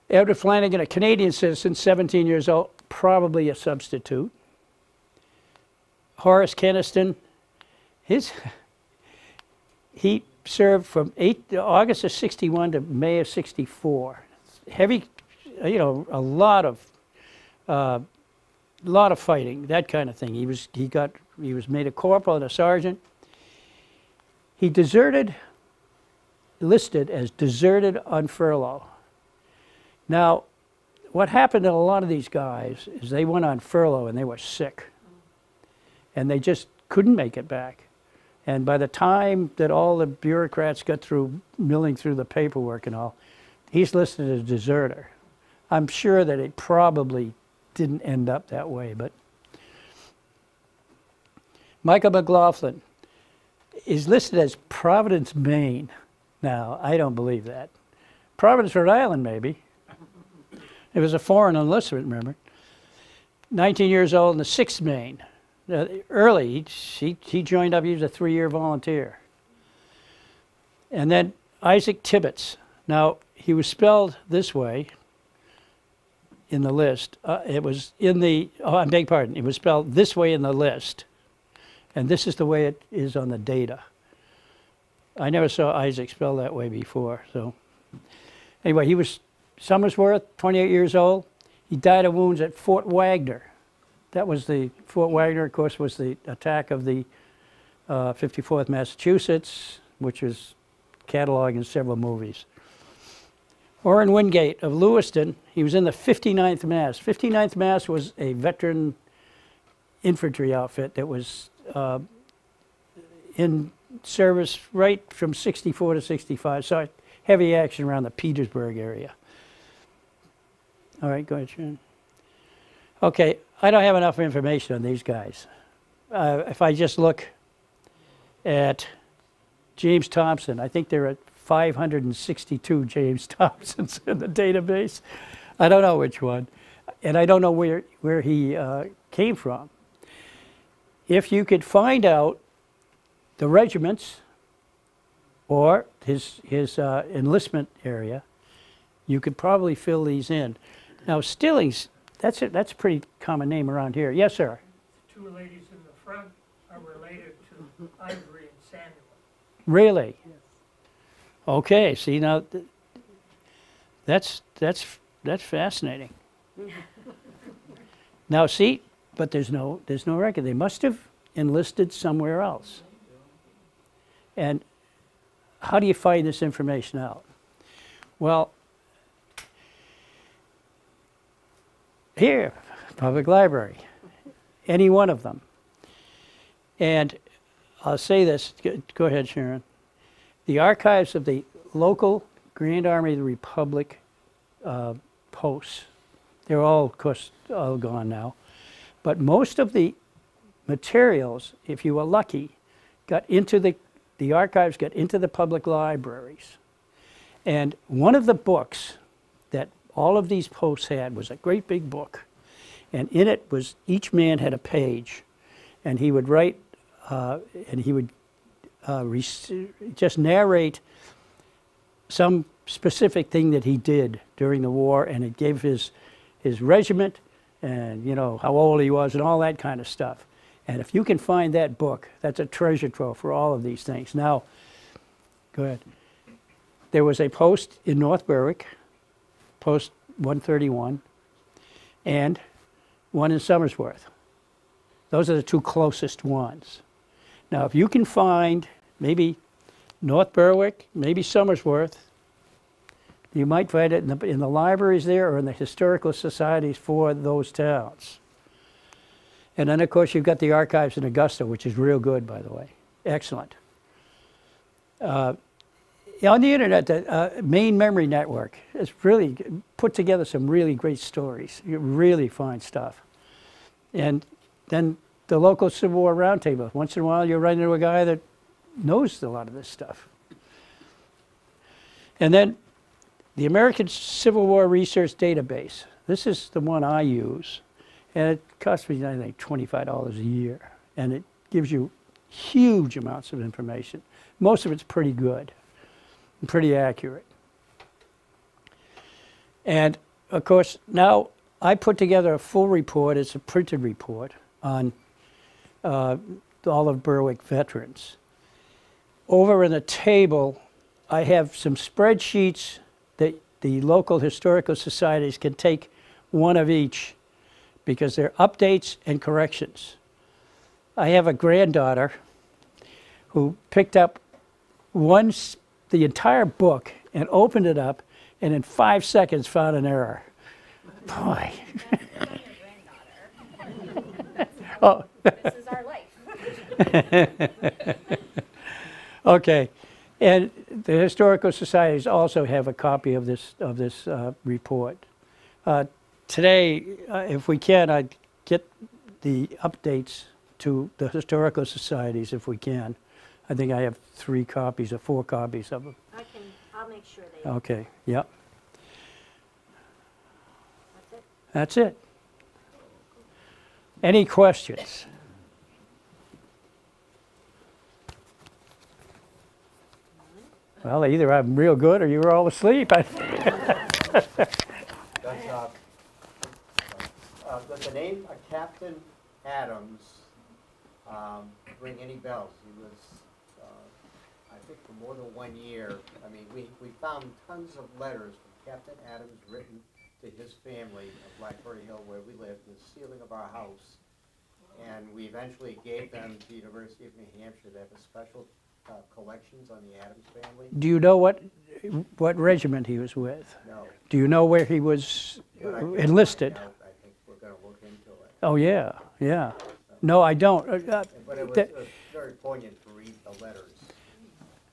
Edward Flanagan, a Canadian citizen, 17 years old, probably a substitute. Horace Keniston, he served from August of 61 to May of 64. Heavy, you know, a lot of fighting, that kind of thing. He was made a corporal and a sergeant. He deserted, listed as deserted on furlough. Now, what happened to a lot of these guys is they went on furlough and they were sick. And they just couldn't make it back. And by the time that all the bureaucrats got through milling through the paperwork and all, he's listed as deserter. I'm sure that it probably didn't end up that way, but Michael McLaughlin is listed as Providence, Maine. Now, I don't believe that. Providence, Rhode Island, maybe. It was a foreign enlistment, remember? 19 years old in the 6th Maine. early, he joined up. He was a 3-year volunteer. And then Isaac Tibbets. Now, he was spelled this way in the list. It was in the, oh, I beg pardon, it was spelled this way in the list. And this is the way it is on the data. I never saw Isaac spelled that way before. So anyway, he was Somersworth, 28 years old. He died of wounds at Fort Wagner. That was the, Fort Wagner, of course, was the attack of the 54th Massachusetts, which was cataloged in several movies. Orrin Wingate of Lewiston, he was in the 59th Mass. 59th Mass was a veteran infantry outfit that was in service right from 64 to 65, so heavy action around the Petersburg area. All right, go ahead, Sharon. Okay, I don't have enough information on these guys. If I just look at James Thompson, I think there are 562 James Thompsons in the database. I don't know which one, and I don't know where he came from. If you could find out the regiments or his enlistment area, you could probably fill these in. Now, Stillings, that's a pretty common name around here. Yes, sir. The two ladies in the front are related to Ivory and Samuel. Really? Yes. Okay. See, now that's fascinating. Now, see, but there's no record. They must have enlisted somewhere else. And how do you find this information out? Well, here, public library, any one of them. And I'll say this, go ahead, Sharon. The archives of the local Grand Army of the Republic posts, they're all, of course, all gone now. But most of the materials, if you were lucky, got into the archives, got into the public libraries. And one of the books that all of these posts had was a great big book. And in it was, each man had a page. And he would write, and he would just narrate some specific thing that he did during the war, and it gave his regiment and, you know, how old he was and all that kind of stuff. And if you can find that book, that's a treasure trove for all of these things. Now, go ahead. There was a post in North Berwick, post 131, and one in Somersworth. Those are the two closest ones. Now, if you can find maybe North Berwick, maybe Somersworth, you might find it in the libraries there or in the historical societies for those towns. And then, of course, you've got the archives in Augusta, which is real good, by the way. Excellent. On the internet, the Main Memory Network has really put together some really great stories. You really find stuff. And then the local Civil War Roundtable. Once in a while, you'll run into a guy that knows a lot of this stuff. And then the American Civil War Research Database. This is the one I use. And it costs me, I think, $25 a year. And it gives you huge amounts of information. Most of it's pretty good and pretty accurate. And, of course, now I put together a full report. It's a printed report on all of Berwick veterans. Over in the table, I have some spreadsheets that the local historical societies can take one of each, because they're updates and corrections. I have a granddaughter who picked up the entire book and opened it up, and in 5 seconds found an error. Boy. Oh. This is our life. Okay, and the historical societies also have a copy of this report. Today, if we can, I'd get the updates to the historical societies if we can. I think I have 3 copies or 4 copies of them. I'll make sure they. Okay, yep. That's it. That's it. Any questions? Well, either I'm real good or you were all asleep. Does the name Captain Adams ring any bells? He was, I think, for more than 1 year. I mean, we found tons of letters from Captain Adams written to his family of Blackberry Hill, where we lived, the ceiling of our house. And we eventually gave them to the University of New Hampshire. They have a special collections on the Adams family. Do you know what regiment he was with? No. Do you know where he was enlisted? I think we're going to look into it. Oh, yeah, yeah. No, I don't. But it was very poignant to read the letters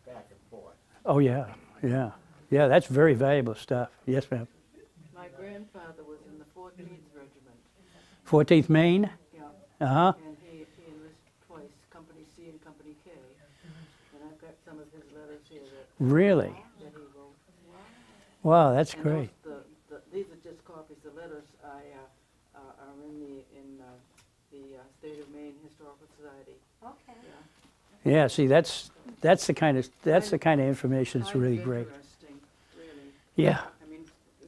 back and forth. Oh, yeah, yeah. Yeah, that's very valuable stuff. Yes, ma'am. My grandfather was in the 14th Regiment. 14th Maine? Yeah. Uh-huh. And he enlisted twice, Company C and Company K. And I've got some of his letters here Really? that he wrote. Wow, that's And great. these are just copies. The letters are in the State of Maine Historical Society. Okay. Yeah. Yeah, see, that's the kind of information that's really great. Interesting, really. Yeah. I mean,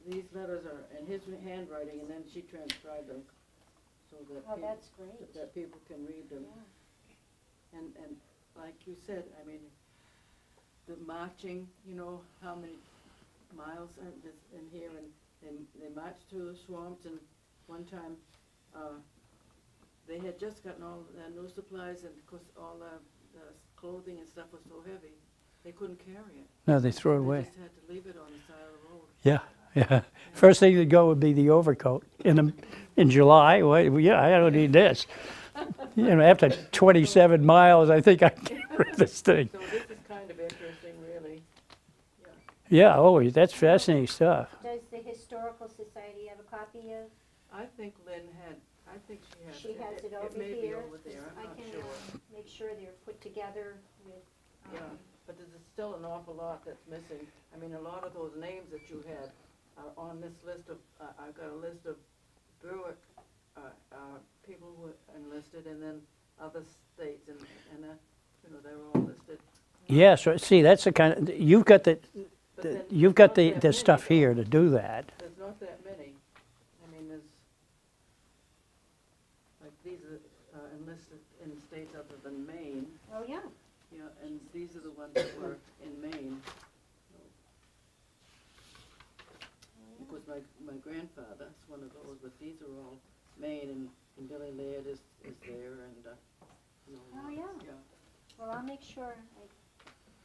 these letters are in his handwriting, and then she transcribed them so that Oh, that's great. that people can read them. Yeah. And like you said, I mean, the marching, you know, how many miles are in here, and they marched through the swamps, and one time they had just gotten all their new supplies, and of course all the clothing and stuff was so heavy, they couldn't carry it. No, they throw it They away. just had to leave it on the side of the road. Yeah, yeah. First thing to go would be the overcoat. In July, well, yeah, I don't need this. You know, after 27 miles, I think I can get rid of this thing. So this is kind of interesting, really. Yeah, oh, that's fascinating stuff. Does the Historical Society have a copy of? I think Lynn had, I think she has. She has it over may be here. over there, I I'm not can sure. make sure they're put together with. Yeah, but there's still an awful lot that's missing. I mean, a lot of those names that you had are on this list of, I've got a list of Berwick people who were enlisted, and then other states, and you know, they're all listed. Yeah, so see, that's the kind of, you've got But then you've got there's not the that stuff many, here to do that. There's not that many. I mean, there's, like, these are enlisted in states other than Maine. Oh, yeah. Yeah, and these are the ones that were in Maine. Because my grandfather's one of those, but these are all Maine, and Billy Laird is there, and, you know. Oh, yeah. Yeah, Well, I'll make sure I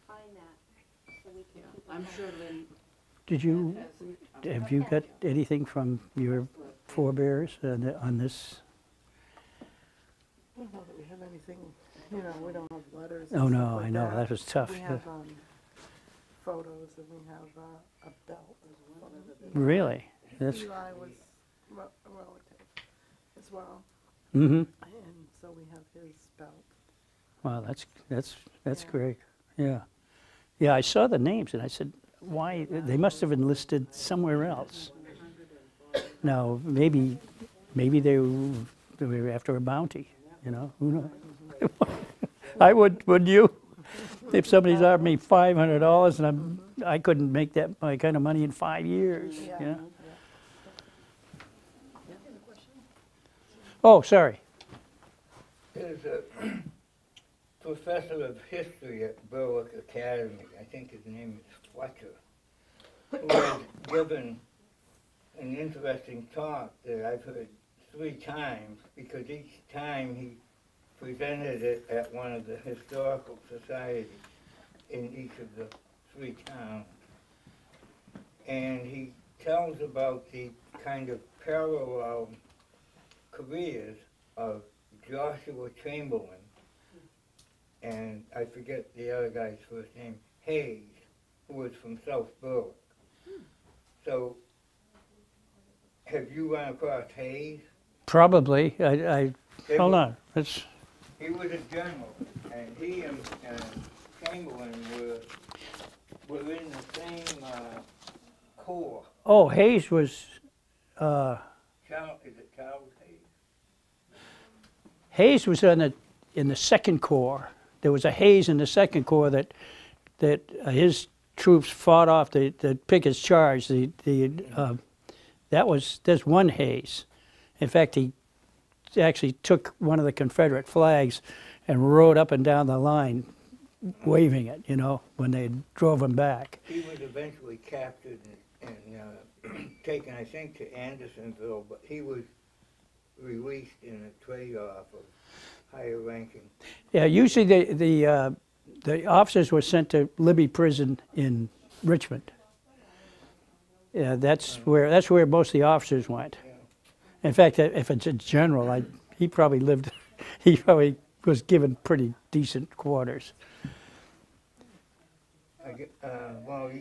find that so we can yeah. keep it. I'm sure Lynn Did you, has. have you got anything from your forebears on this? I don't know that we have anything, you know, we don't have letters. Oh, and no, stuff like I know, that was tough. We have photos, and we have a belt as well. Really? That's, Eli was a relative as well, mm-hmm. and so we have his belt. Wow, that's Yeah. great. Yeah. Yeah, I saw the names and I said, why, they must have enlisted somewhere else. Now, maybe they were after a bounty, you know, who knows? I wouldn't you? If somebody's offered me $500 and I couldn't make that my kind of money in 5 years, Yeah. you know? Oh, sorry. There's a professor of history at Berwick Academy, I think his name is Fletcher, who has given an interesting talk that I've heard 3 times, because each time he presented it at one of the historical societies in each of the 3 towns. And he tells about the kind of parallel careers of Joshua Chamberlain, and I forget the other guy's first name, Hayes, who was from South Berwick. So, have you run across Hayes? Probably. They Hold were- on. Let's. He was a general, and he and Chamberlain were in the same corps. Oh, Hayes was. Is it Charles Hayes? Hayes was in the Second Corps. There was a Hayes in the Second Corps that his troops fought off the Pickett's charge. There's one Hayes. In fact, he actually took one of the Confederate flags and rode up and down the line waving it, you know, when they drove him back. He was eventually captured and taken, I think, to Andersonville, but he was released in a trade-off of higher ranking. Yeah, usually the officers were sent to Libby Prison in Richmond. Yeah, that's where most of the officers went. In fact, if it's a general, he probably was given pretty decent quarters. Well,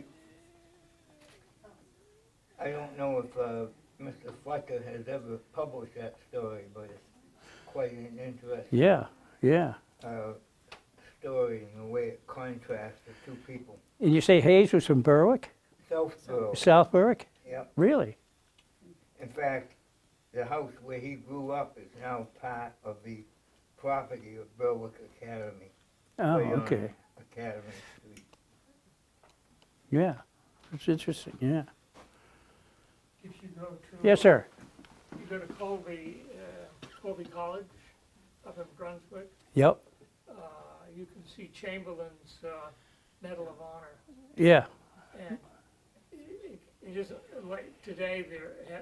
I don't know if Mr. Fletcher has ever published that story, but it's quite an interesting story in the way it contrasts the two people. And you say Hayes was from Berwick? South Berwick? Yep. Really? In fact, the house where he grew up is now part of the property of Berwick Academy. Oh, right on okay. Academy Street. Yeah, it's interesting, yeah. If you go to. Yes, sir. You go to Colby College up in Brunswick, Yep, you can see Chamberlain's Medal of Honor. yeah. And it is like today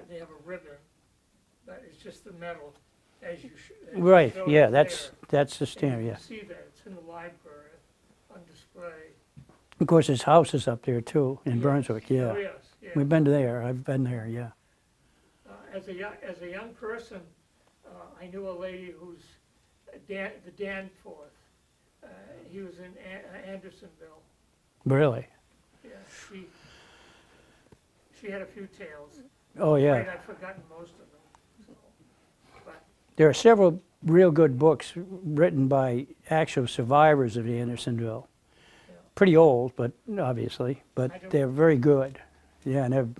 they have a ribbon, but it's just the medal as you Right, show yeah, it that's there. the standard, And you yeah. can see that, it's in the library on display. Of course, his house is up there too, in Yes. Brunswick, yeah. Oh, yes, yeah. We've been there, I've been there, yeah. As a young person, I knew a lady who's the Danforth. He was in Andersonville. Really? Yeah, she had a few tales. Oh, yeah. Afraid I've forgotten most of them. So, but There are several real good books written by actual survivors of Andersonville. Yeah. Pretty old, but obviously, but I don't- they're very good. Yeah, and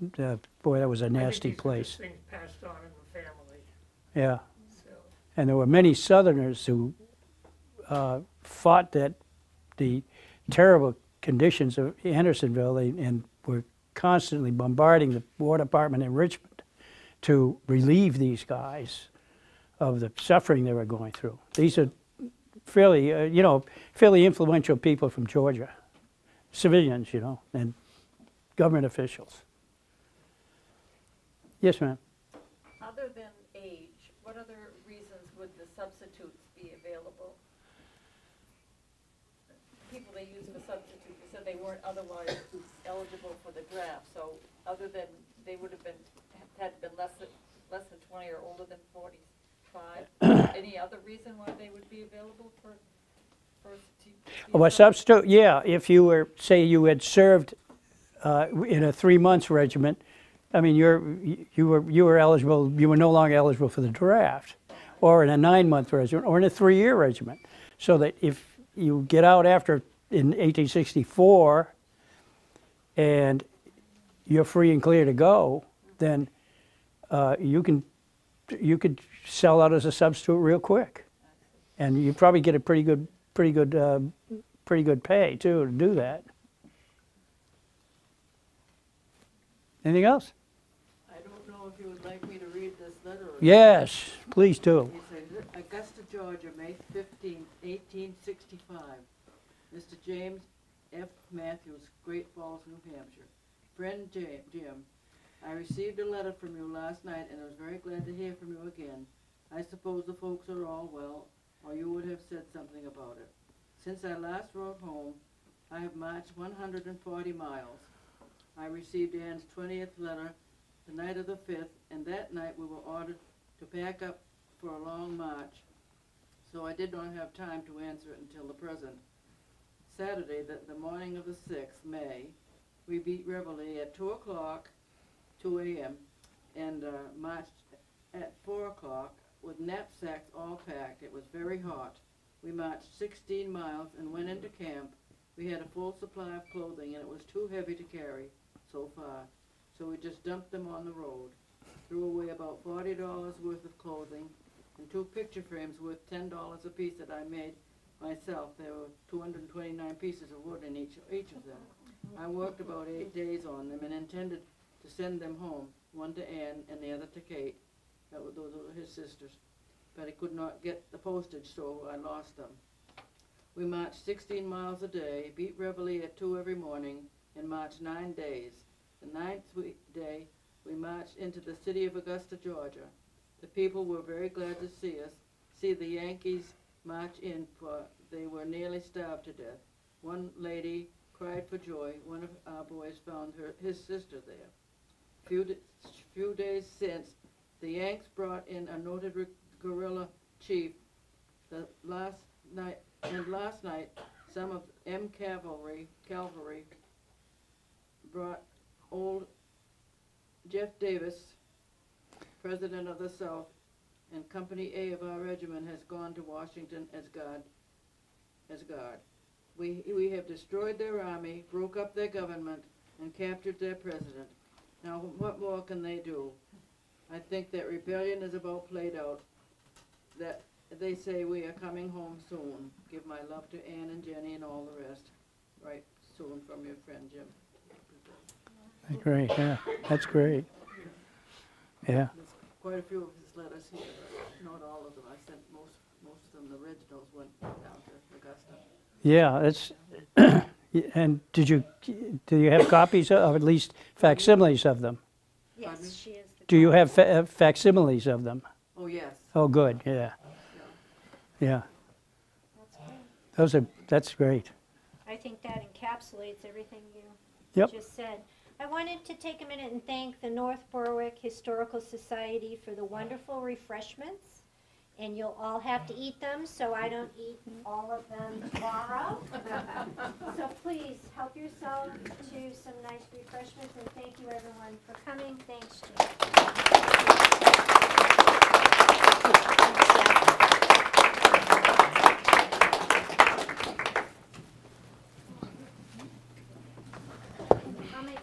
boy, that was a I think nasty these are place. just things passed on in the family. Yeah, So and there were many Southerners who fought the terrible conditions of Andersonville and were constantly bombarding the War Department in Richmond to relieve these guys of the suffering they were going through. These are fairly, fairly influential people from Georgia, civilians, and government officials. Yes, ma'am. Other than age, what other reasons would the substitutes be available? People they use for substitutes, they said they weren't otherwise eligible for the draft, so other than they would have had been less than 20 or older than 45, any other reason why they would be available for Well, a substitute, yeah, if you were, say you had served in a 3 months regiment, I mean, you were eligible, you were no longer eligible for the draft, or in a 9-month regiment, or in a 3-year regiment. So that if you get out in 1864 and you're free and clear to go, then you could sell out as a substitute real quick, and you probably get a pretty good pay too to do that. Anything else? I don't know if you would like me to read this letter. Or Yes, please do. He said, Augusta, Georgia, May 15, 1865. Mr. James F. Matthews, Great Falls, New Hampshire. Friend Jim, I received a letter from you last night and I was very glad to hear from you again. I suppose the folks are all well, or you would have said something about it. Since I last wrote home, I have marched 140 miles. I received Ann's 20th letter the night of the 5th, and that night we were ordered to pack up for a long march, so I did not have time to answer it until the present. Saturday, the morning of the 6th, May, we beat Reveille at 2 a.m., and marched at 4 o'clock with knapsacks all packed. It was very hot. We marched 16 miles and went into camp. We had a full supply of clothing, and it was too heavy to carry so far, so we just dumped them on the road. Threw away about $40 worth of clothing and 2 picture frames worth $10 a piece that I made myself. There were 229 pieces of wood in each of them. I worked about 8 days on them and intended to send them home, one to Ann and the other to Kate. Those were his sisters. But I could not get the postage, so I lost them. We marched 16 miles a day, beat reveille at 2 every morning, and marched 9 days. The 9th day, we marched into the city of Augusta, Georgia. The people were very glad to see us, see the Yankees march in, for they were nearly starved to death. One lady cried for joy. One of our boys found his sister there. Few days since, the Yanks brought in a noted guerrilla chief. Last night, some of M cavalry brought old Jeff Davis, president of the South, and Company A of our regiment has gone to Washington as guard. We have destroyed their army, broke up their government, and captured their president. Now, what more can they do? I think that rebellion is about played out. That they say we are coming home soon. Give my love to Ann and Jenny and all the rest. Right soon from your friend Jim. Great, yeah, that's great. Yeah. There's quite a few of his letters here, but not all of them. I sent most of them, the originals went down to Augusta. Yeah, it's, and do you have copies of, at least facsimiles of them? Pardon me? Yes, she is the. Do you have facsimiles of them? Oh, yes. Oh, good, yeah. Yeah, That's great. that's great. I think that encapsulates everything you Yep. just said. I wanted to take a minute and thank the North Berwick Historical Society for the wonderful refreshments. And you'll all have to eat them, so I don't eat all of them tomorrow. So please help yourself to some nice refreshments, and thank you everyone for coming. Thanks, Jim. I'll make